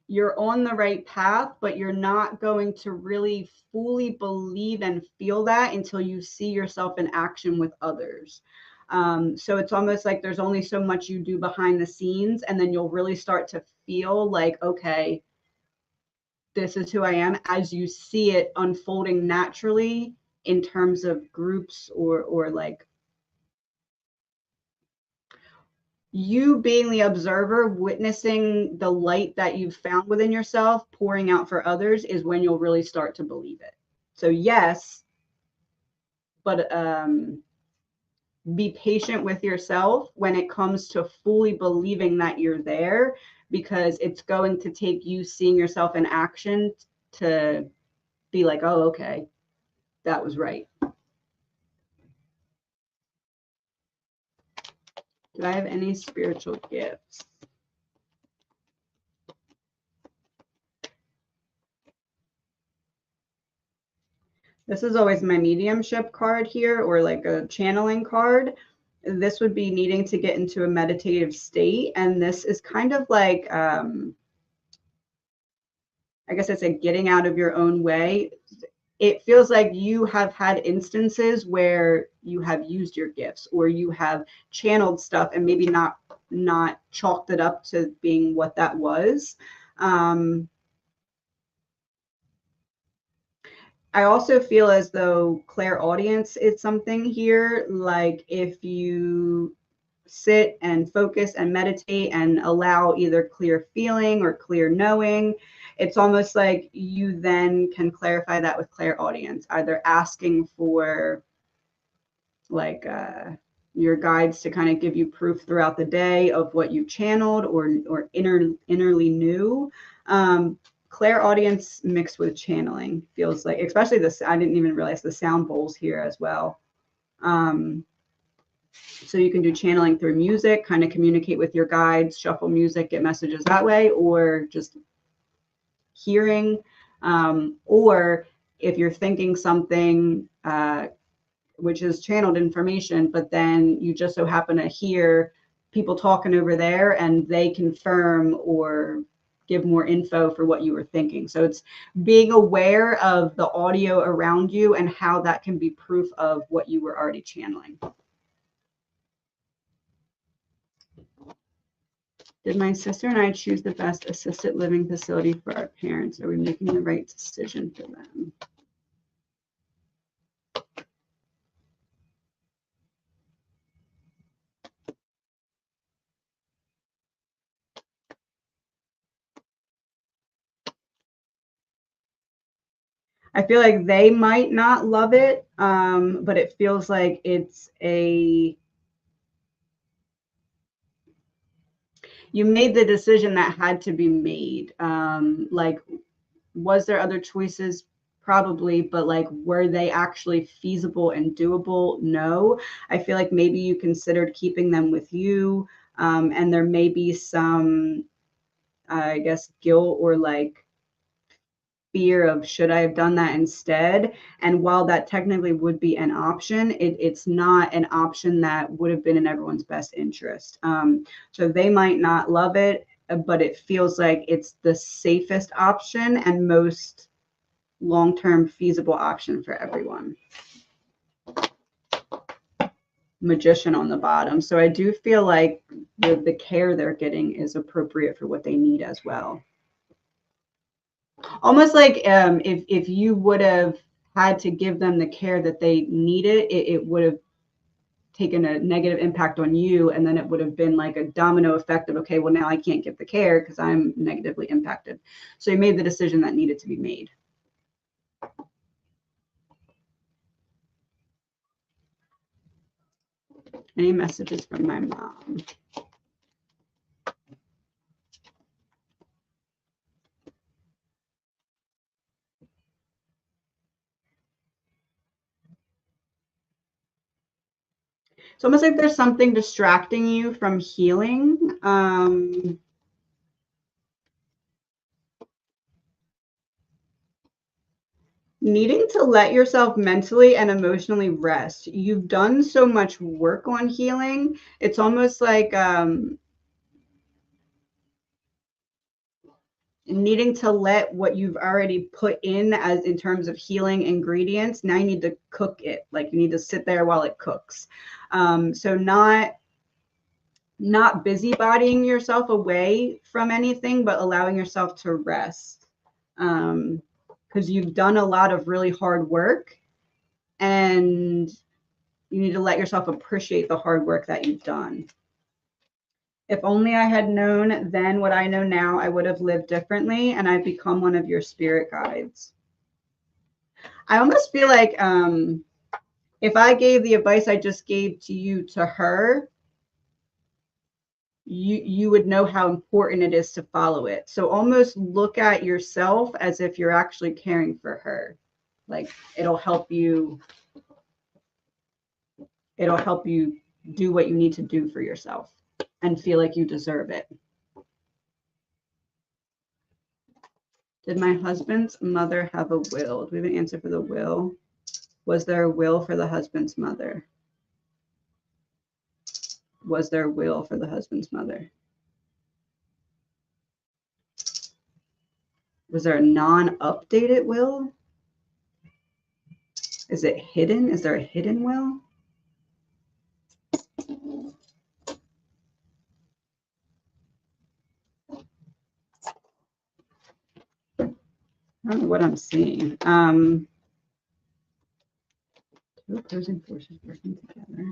you're on the right path, but you're not going to really fully believe and feel that until you see yourself in action with others. So it's almost like there's only so much you do behind the scenes, and then you'll really start to feel like, okay, this is who I am, as you see it unfolding naturally in terms of groups or like you being the observer, witnessing the light that you've found within yourself, pouring out for others, is when you'll really start to believe it. So yes, but be patient with yourself when it comes to fully believing that you're there, because it's going to take you seeing yourself in action to be like, oh, okay, that was right. Do I have any spiritual gifts? This is always my mediumship card here, or like a channeling card. This would be needing to get into a meditative state. And this is kind of like, I guess it's like getting out of your own way. It feels like you have had instances where you have used your gifts, or you have channeled stuff and maybe not chalked it up to being what that was. I also feel as though clairaudience is something here. Like if you sit and focus and meditate and allow either clear feeling or clear knowing, it's almost like you then can clarify that with clairaudience, either asking for like your guides to kind of give you proof throughout the day of what you channeled or innerly knew. Clairaudience mixed with channeling feels like, especially this, I didn't even realize the sound bowls here as well. So you can do channeling through music, kind of communicate with your guides, shuffle music, get messages that way, or just hearing. Or if you're thinking something, which is channeled information, but then you just so happen to hear people talking over there and they confirm or give more info for what you were thinking. So it's being aware of the audio around you and how that can be proof of what you were already channeling. Did my sister and I choose the best assisted living facility for our parents? Are we making the right decision for them? I feel like they might not love it, but it feels like it's you made the decision that had to be made. Like, was there other choices? Probably, but like, were they actually feasible and doable? No. I feel like maybe you considered keeping them with you, and there may be some, I guess, guilt or like fear of, should I have done that instead? And while that technically would be an option, it's not an option that would have been in everyone's best interest. So they might not love it, but it feels like it's the safest option and most long-term feasible option for everyone. Magician on the bottom. So I do feel like the care they're getting is appropriate for what they need as well. Almost like if you would have had to give them the care that they needed, it would have taken a negative impact on you, and then it would have been like a domino effect of, okay, well, now I can't get the care because I'm negatively impacted. So you made the decision that needed to be made. Any messages from my mom? It's almost like there's something distracting you from healing. Needing to let yourself mentally and emotionally rest. You've done so much work on healing. It's almost like needing to let what you've already put in as in terms of healing ingredients, now you need to cook it. Like you need to sit there while it cooks. So not busybodying yourself away from anything, but allowing yourself to rest. Because you've done a lot of really hard work, and you need to let yourself appreciate the hard work that you've done. If only I had known then what I know now, I would have lived differently, and I've become one of your spirit guides. I almost feel like if I gave the advice I just gave to you to her, you would know how important it is to follow it. So almost look at yourself as if you're actually caring for her. Like it'll help you do what you need to do for yourself and feel like you deserve it. Did my husband's mother have a will? Do we have an answer for the will? Was there a will for the husband's mother? Was there a will for the husband's mother? Was there a non-updated will? Is it hidden? Is there a hidden will? I don't know what I'm seeing. Two opposing forces working together.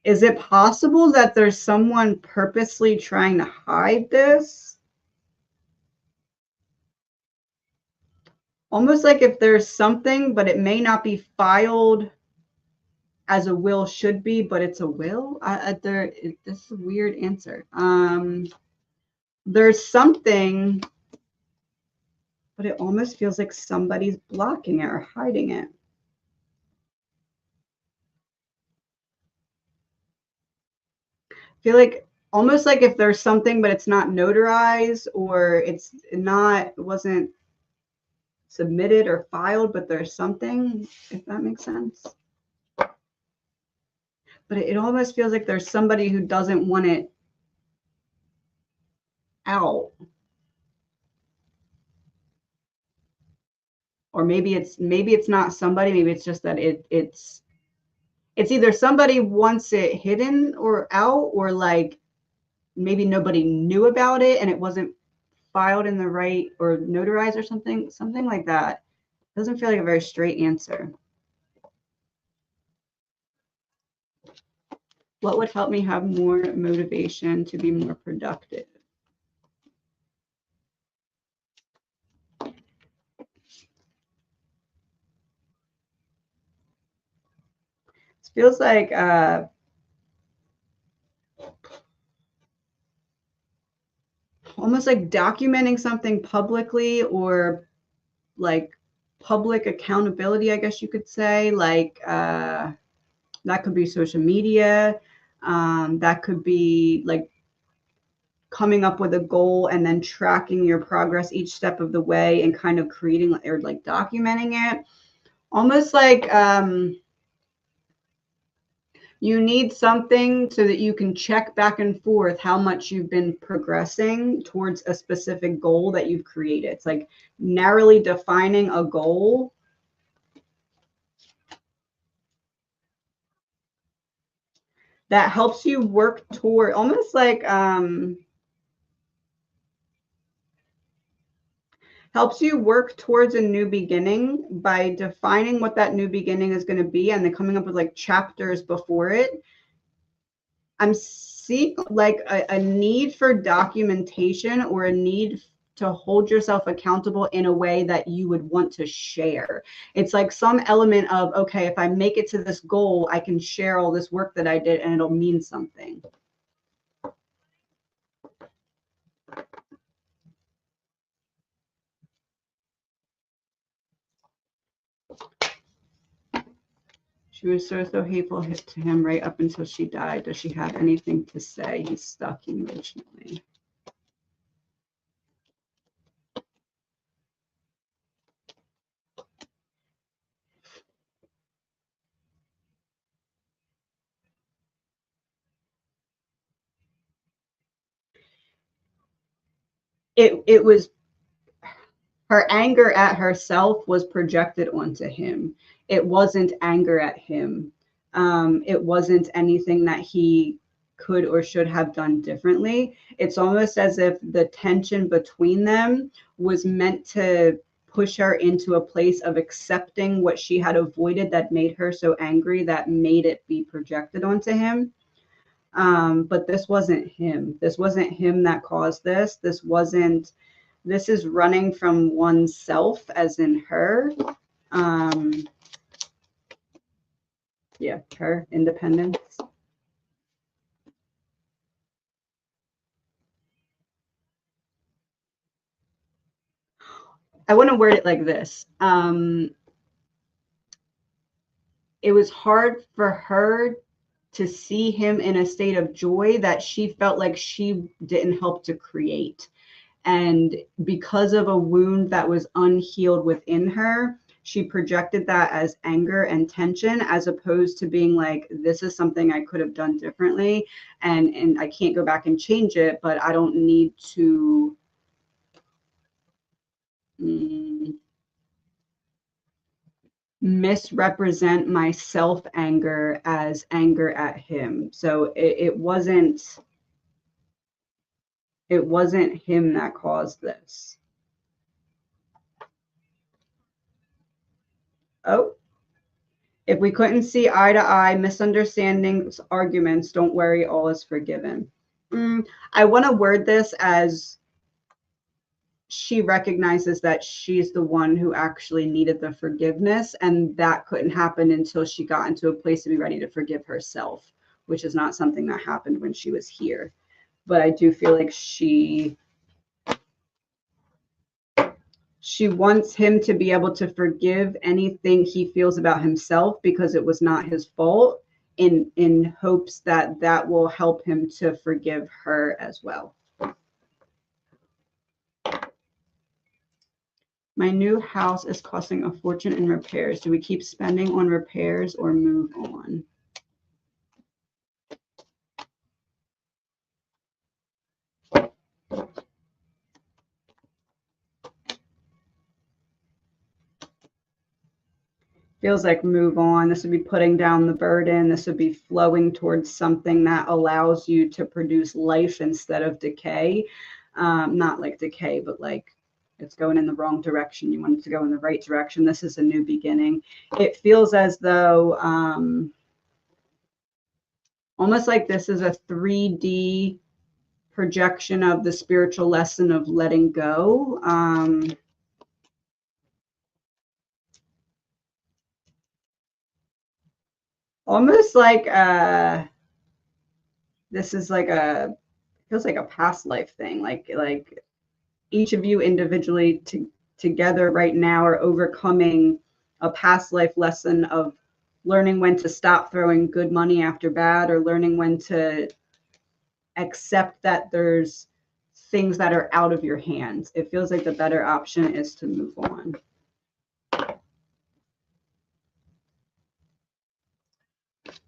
Is it possible that there's someone purposely trying to hide this? Almost like if there's something, but it may not be filed as a will should be, but it's a will. This is a weird answer. There's something, but it almost feels like somebody's blocking it or hiding it. I feel like almost like if there's something, but it's not notarized or it wasn't submitted or filed, but there's something, if that makes sense. But it almost feels like there's somebody who doesn't want it out. Or maybe it's not somebody, maybe it's just that it's either somebody wants it hidden or out, or like maybe nobody knew about it and it wasn't filed in the right or notarized or something like that. Doesn't feel like a very straight answer. What would help me have more motivation to be more productive? It feels like almost like documenting something publicly, or like public accountability, I guess you could say. Like that could be social media. That could be like coming up with a goal and then tracking your progress each step of the way and kind of creating or like documenting it. Almost like you need something so that you can check back and forth how much you've been progressing towards a specific goal that you've created. It's like narrowly defining a goal. That helps you work toward almost like helps you work towards a new beginning by defining what that new beginning is going to be and then coming up with like chapters before it. I'm seeing like a need for documentation or a need to hold yourself accountable in a way that you would want to share. It's like some element of, okay, if I make it to this goal, I can share all this work that I did and it'll mean something. She was so hateful to him right up until she died. Does she have anything to say? He's stuck emotionally. It was her anger at herself was projected onto him. It wasn't anger at him. It wasn't anything that he could or should have done differently. It's almost as if the tension between them was meant to push her into a place of accepting what she had avoided that made her so angry, that made it be projected onto him. But this wasn't him. This wasn't him that caused this. This is running from oneself, as in her. Yeah, her independence. I want to word it like this. It was hard for her to see him in a state of joy that she felt like she didn't help to create. And because of a wound that was unhealed within her, she projected that as anger and tension, as opposed to being like, this is something I could have done differently, and I can't go back and change it, but I don't need to misrepresent my self anger as anger at him. So it wasn't him that caused this. Oh, if we couldn't see eye to eye, misunderstandings, arguments, don't worry, all is forgiven. I want to word this as she recognizes that she's the one who actually needed the forgiveness, and that couldn't happen until she got into a place to be ready to forgive herself, which is not something that happened when she was here. But I do feel like she wants him to be able to forgive anything he feels about himself because it was not his fault, in hopes that that will help him to forgive her as well. My new house is costing a fortune in repairs. Do we keep spending on repairs or move on? Feels like move on. This would be putting down the burden. This would be flowing towards something that allows you to produce life instead of decay. Not like decay, but like it's going in the wrong direction. You want it to go in the right direction. This is a new beginning. It feels as though almost like this is a 3D projection of the spiritual lesson of letting go. Almost like this is like feels like a past life thing. Like each of you individually together right now are overcoming a past life lesson of learning when to stop throwing good money after bad, or learning when to accept that there's things that are out of your hands. It feels like the better option is to move on.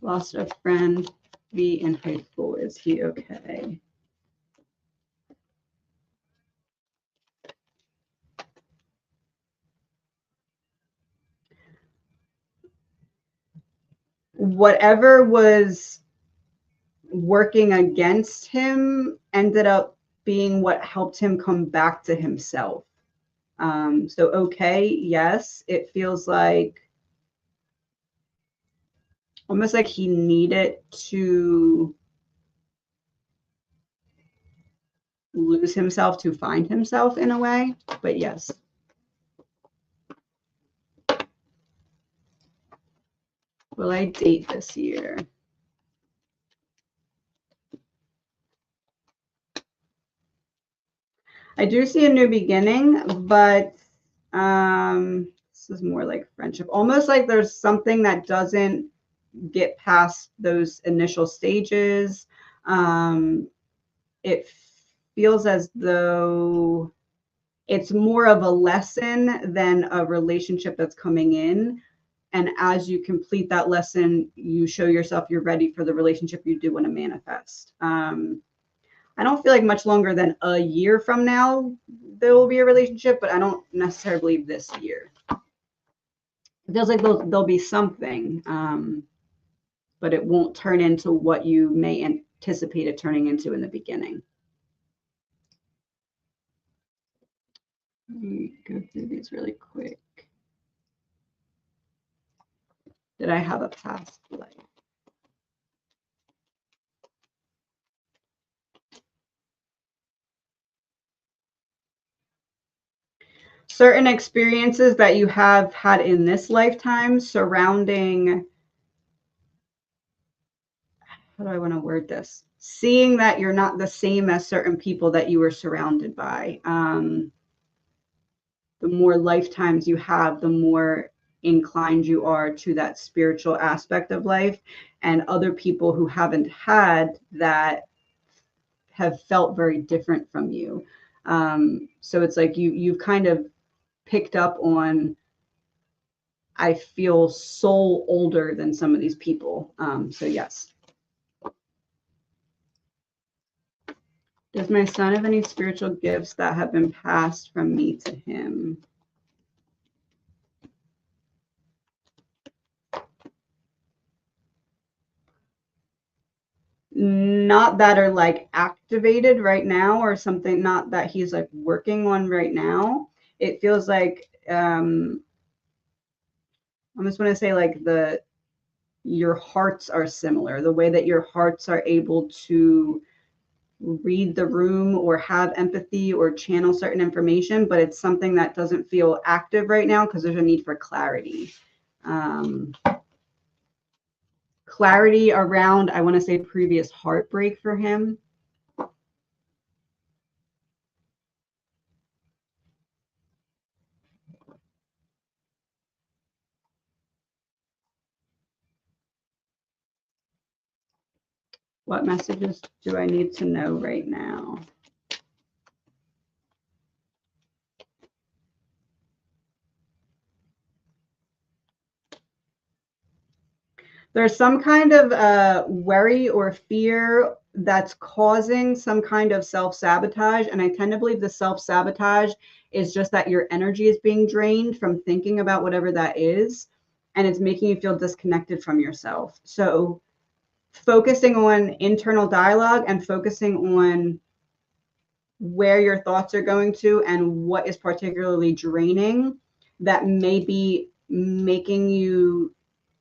Lost a friend, be in high school. Is he okay? Whatever was working against him ended up being what helped him come back to himself. So, okay, yes, it feels like almost like he needed to lose himself to find himself in a way, but yes. Will I date this year? I do see a new beginning, but this is more like friendship. Almost like there's something that doesn't get past those initial stages. It feels as though it's more of a lesson than a relationship that's coming in. And as you complete that lesson, you show yourself you're ready for the relationship you do want to manifest. I don't feel like much longer than a year from now there will be a relationship, but I don't necessarily believe this year. It feels like there'll be something, but it won't turn into what you may anticipate it turning into in the beginning. Let me go through these really quick. Did I have a past life? Certain experiences that you have had in this lifetime surrounding, how do I want to word this? Seeing that you're not the same as certain people that you were surrounded by. The more lifetimes you have, the more inclined you are to that spiritual aspect of life, and other people who haven't had that have felt very different from you. So it's like you've kind of picked up on, I feel so older than some of these people. So yes. Does my son have any spiritual gifts that have been passed from me to him? Not that are like activated right now or something, not that he's like working on right now. It feels like I just want to say like your hearts are similar. The way that your hearts are able to read the room or have empathy or channel certain information, but it's something that doesn't feel active right now because there's a need for clarity. Clarity around, I want to say, previous heartbreak for him. What messages do I need to know right now? There's some kind of worry or fear that's causing some kind of self-sabotage. And I tend to believe the self-sabotage is just that your energy is being drained from thinking about whatever that is. And it's making you feel disconnected from yourself. So focusing on internal dialogue and focusing on where your thoughts are going to and what is particularly draining that may be making you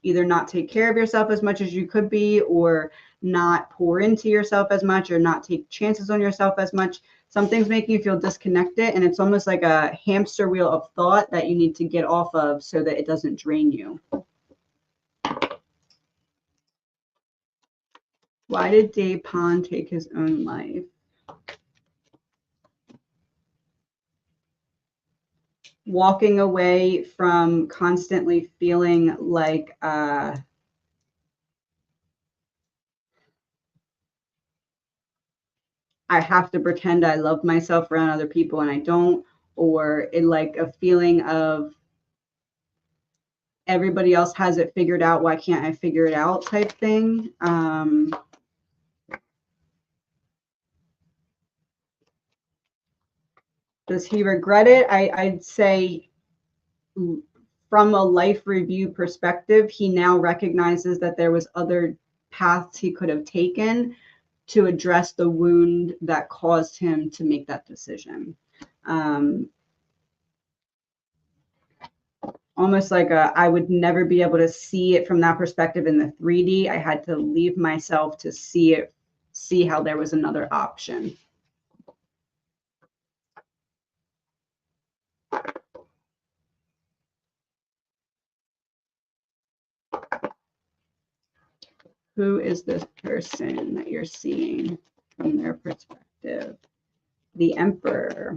either not take care of yourself as much as you could be, or not pour into yourself as much, or not take chances on yourself as much. Something's making you feel disconnected, and it's almost like a hamster wheel of thought that you need to get off of so that it doesn't drain you. Why did Dave Pond take his own life? Walking away from constantly feeling like I have to pretend I love myself around other people and I don't, or it like a feeling of everybody else has it figured out, why can't I figure it out type thing. Does he regret it? I'd say from a life review perspective, he now recognizes that there was other paths he could have taken to address the wound that caused him to make that decision. Almost like I would never be able to see it from that perspective in the 3D. I had to leave myself to see how there was another option. Who is this person that you're seeing from their perspective? The Emperor.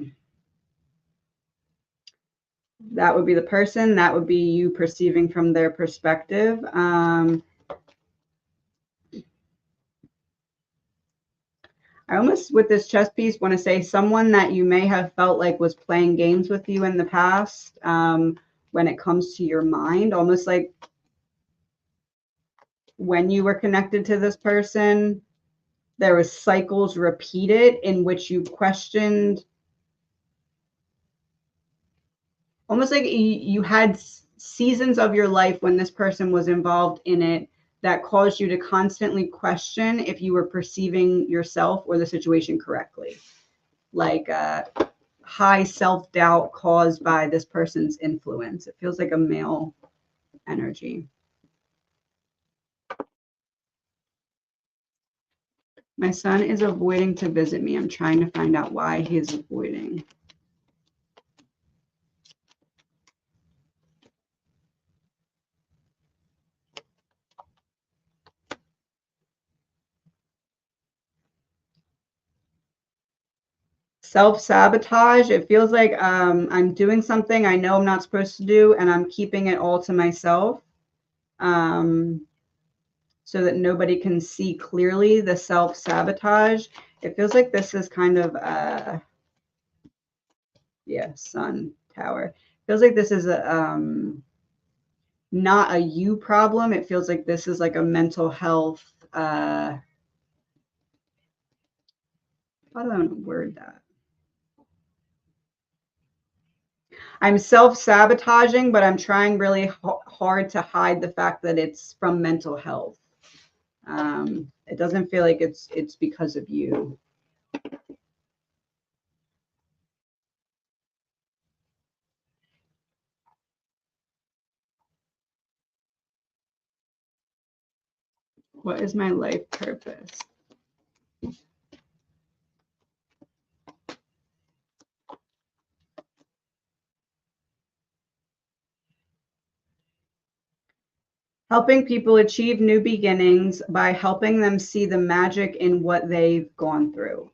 That would be the person. That would be you perceiving from their perspective. I almost, with this chess piece, want to say someone that you may have felt like was playing games with you in the past, when it comes to your mind, almost like when you were connected to this person, there was cycles repeated in which you questioned, almost like you had seasons of your life when this person was involved in it that caused you to constantly question if you were perceiving yourself or the situation correctly. Like high self-doubt caused by this person's influence. It feels like a male energy. My son is avoiding to visit me. I'm trying to find out why he is avoiding. Self-sabotage. It feels like I'm doing something I know I'm not supposed to do, and I'm keeping it all to myself, so that nobody can see clearly the self-sabotage. It feels like this is kind of yeah, Sun Tower. Feels like this is a not a you problem. It feels like this is like a mental health. How do I word that? I'm self-sabotaging, but I'm trying really hard to hide the fact that it's from mental health. It doesn't feel like it's because of you. What is my life purpose? Helping people achieve new beginnings by helping them see the magic in what they've gone through.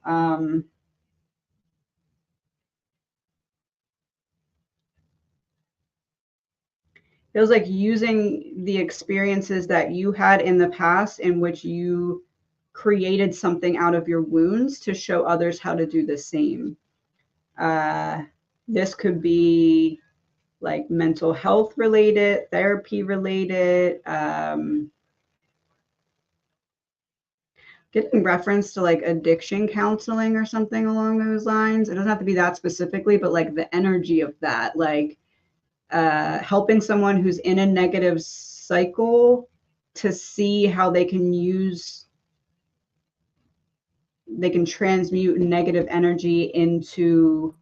Feels like using the experiences that you had in the past in which you created something out of your wounds to show others how to do the same. This could be like mental health related, therapy related, getting reference to like addiction counseling or something along those lines. It doesn't have to be that specifically, but like the energy of that, like helping someone who's in a negative cycle to see how they can transmute negative energy into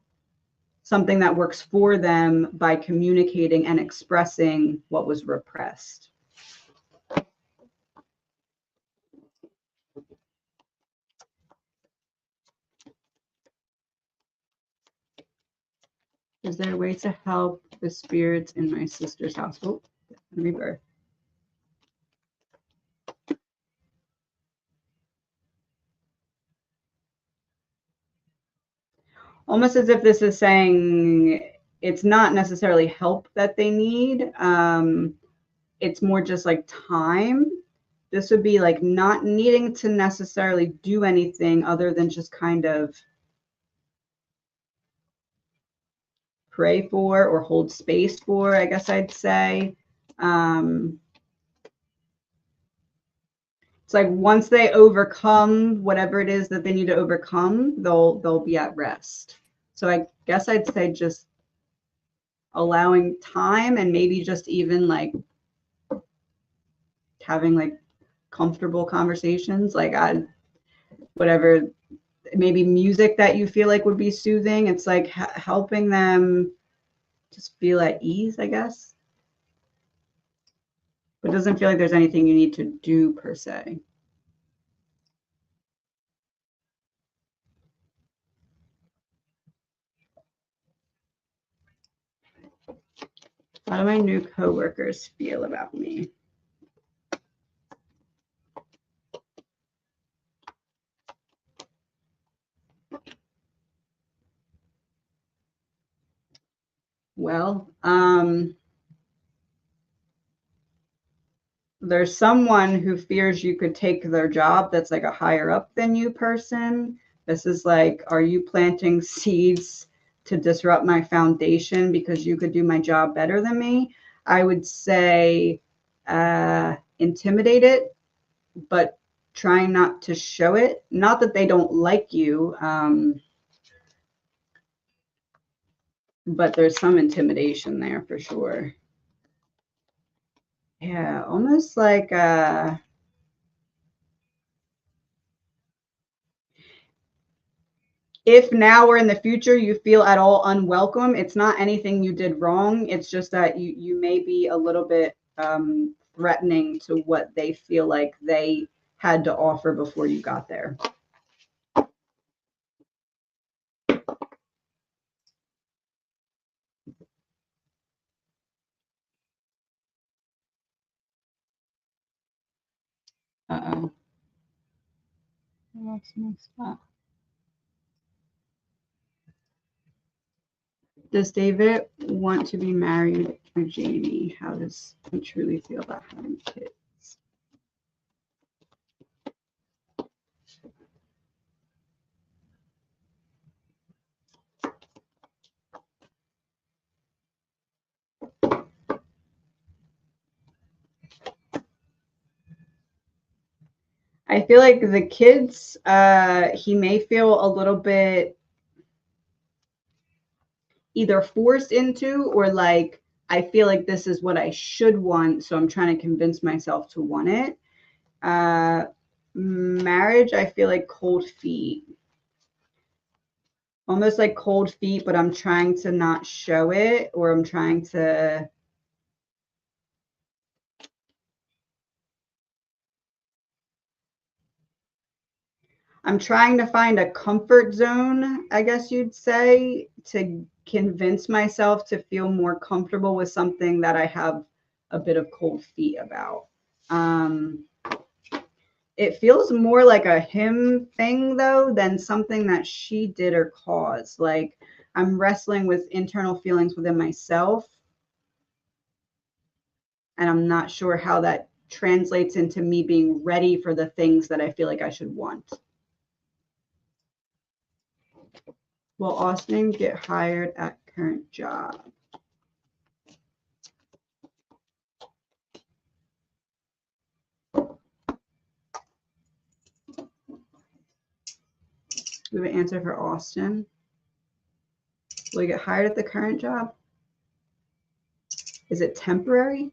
something that works for them by communicating and expressing what was repressed. Is there a way to help the spirits in my sister's house? Oh, rebirth. Almost as if this is saying it's not necessarily help that they need. It's more just like time. This would be like not needing to necessarily do anything other than just kind of pray for or hold space for, I guess I'd say. It's like once they overcome whatever it is that they need to overcome, they'll be at rest. So I guess I'd say just allowing time and maybe just even like having like comfortable conversations, like whatever, maybe music that you feel like would be soothing. It's like helping them just feel at ease, I guess. But it doesn't feel like there's anything you need to do per se. How do my new coworkers feel about me? Well, there's someone who fears you could take their job that's like a higher up than you person. This is like, are you planting seeds to disrupt my foundation because you could do my job better than me? I would say intimidate it, but trying not to show it. Not that they don't like you, but there's some intimidation there for sure. Yeah, almost like if now or in the future you feel at all unwelcome, it's not anything you did wrong. It's just that you may be a little bit threatening to what they feel like they had to offer before you got there. Uh-oh. That's messed up. Does David want to be married to Jamie? How does he truly feel about having kids? I feel like the kids, he may feel a little bit either forced into, or like, I feel like this is what I should want, so I'm trying to convince myself to want it. Marriage, I feel like cold feet. Almost like cold feet, but I'm trying to not show it, or I'm trying to find a comfort zone, I guess you'd say, to convince myself to feel more comfortable with something that I have a bit of cold feet about. It feels more like a him thing, though, than something that she did or caused. Like, I'm wrestling with internal feelings within myself, and I'm not sure how that translates into me being ready for the things that I feel like I should want. Will Austin get hired at current job? We have an answer for Austin. Will he get hired at the current job? Is it temporary?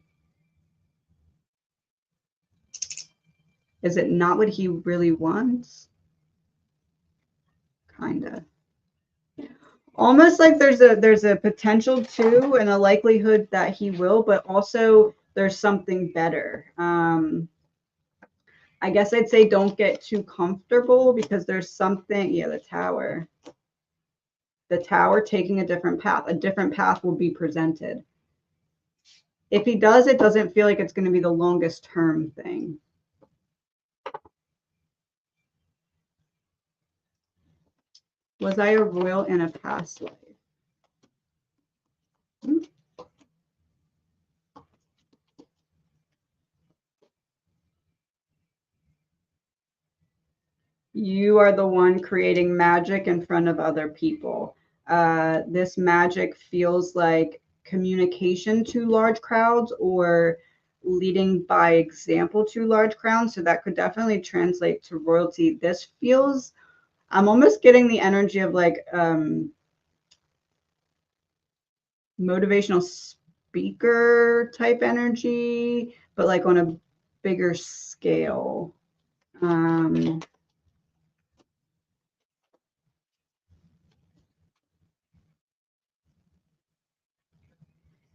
Is it not what he really wants? Kinda. Almost like there's a potential to, and a likelihood that he will, but also there's something better. I guess I'd say don't get too comfortable, because there's something, yeah, the tower taking a different path. A different path will be presented. If he does, it doesn't feel like it's going to be the longest term thing. Was I a royal in a past life? You are the one creating magic in front of other people. This magic feels like communication to large crowds, or leading by example to large crowds. So that could definitely translate to royalty. This feels, I'm almost getting the energy of like motivational speaker type energy, but like on a bigger scale.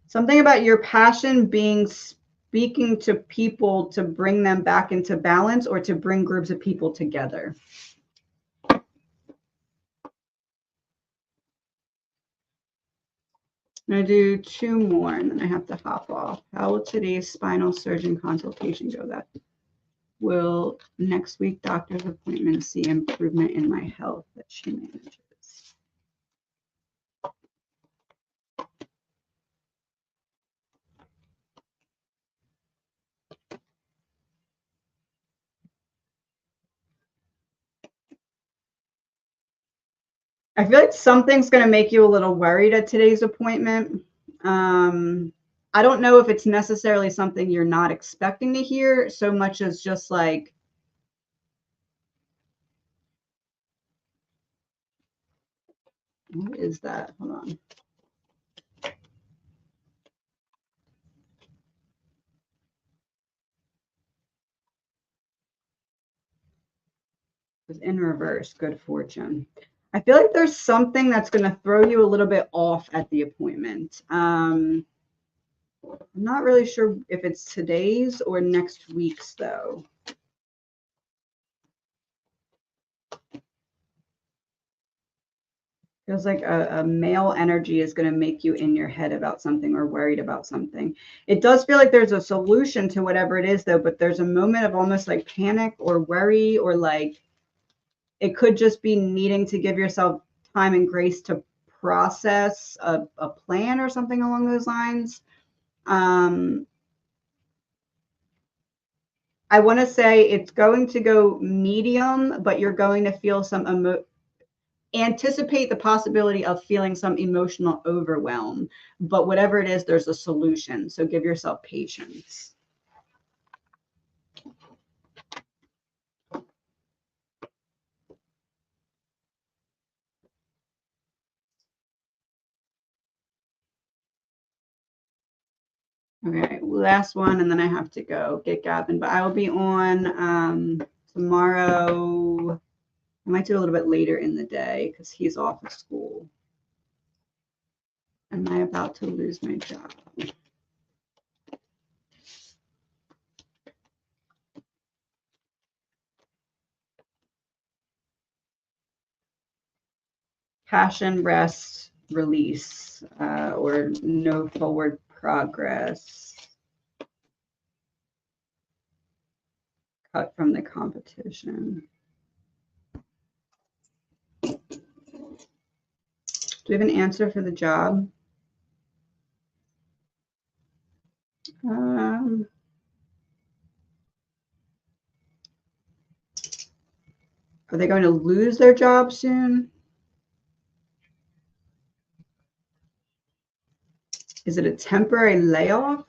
Something about your passion being speaking to people to bring them back into balance, or to bring groups of people together. I'm going to do 2 more and then I have to hop off. How will today's spinal surgeon consultation go? That will next week doctor's appointment see improvement in my health that she manages? I feel like something's going to make you a little worried at today's appointment. I don't know if it's necessarily something you're not expecting to hear, so much as just like, what is that? Hold on. It's in reverse. Good fortune. I feel like there's something that's going to throw you a little bit off at the appointment. I'm not really sure if it's today's or next week's, though. Feels like a male energy is going to make you in your head about something, or worried about something. It does feel like there's a solution to whatever it is, though, but there's a moment of almost like panic or worry, or like it could just be needing to give yourself time and grace to process a plan or something along those lines. I want to say it's going to go medium, but you're going to feel some anticipate the possibility of feeling some emotional overwhelm. But whatever it is, there's a solution. So give yourself patience. Okay, last one, and then I have to go get Gavin. But I will be on tomorrow. I might do a little bit later in the day because he's off of school. Am I about to lose my job? Passion, rest, release, or no forward progress. Cut from the competition. Do we have an answer for the job? Are they going to lose their job soon? Is it a temporary layoff?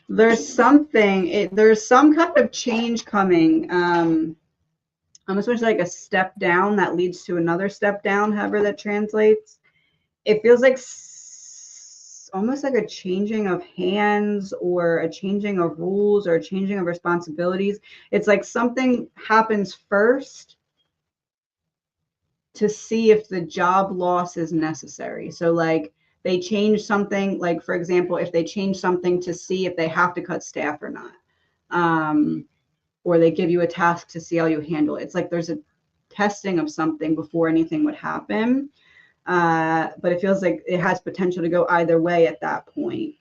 There's something, there's some kind of change coming. Almost like a step down that leads to another step down, however that translates. It feels like almost like a changing of hands or a changing of rules or a changing of responsibilities. It's like something happens first to see if the job loss is necessary. So like they change something, like for example, if they change something to see if they have to cut staff or not, or they give you a task to see how you handle it. It's like there's a testing of something before anything would happen. But it feels like it has potential to go either way at that point.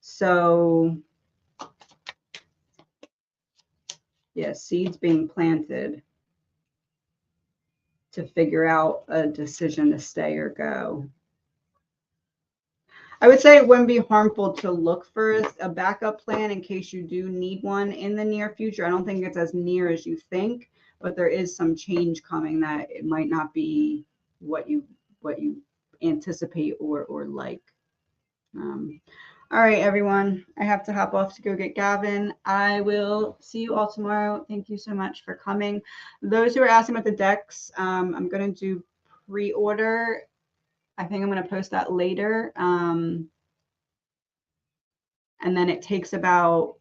So yeah, seeds being planted to figure out a decision to stay or go. I would say it wouldn't be harmful to look for a backup plan in case you do need one in the near future. I don't think it's as near as you think, but there is some change coming that it might not be what you anticipate or like. All right, everyone. I have to hop off to go get Gavin. I will see you all tomorrow. Thank you so much for coming. Those who are asking about the decks, I'm going to do pre-order. I think I'm going to post that later. And then it takes about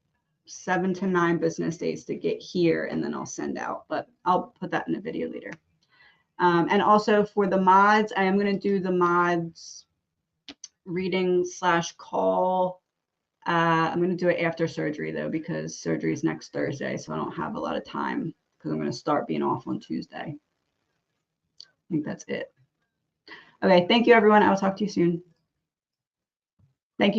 7 to 9 business days to get here, and then I'll send out. But I'll put that in a video later. And also for the mods, I am going to do the mods reading / call. I'm going to do it after surgery, though, because surgery is next Thursday, so I don't have a lot of time because I'm going to start being off on Tuesday. I think that's it. Okay, thank you, everyone. I will talk to you soon. Thank you.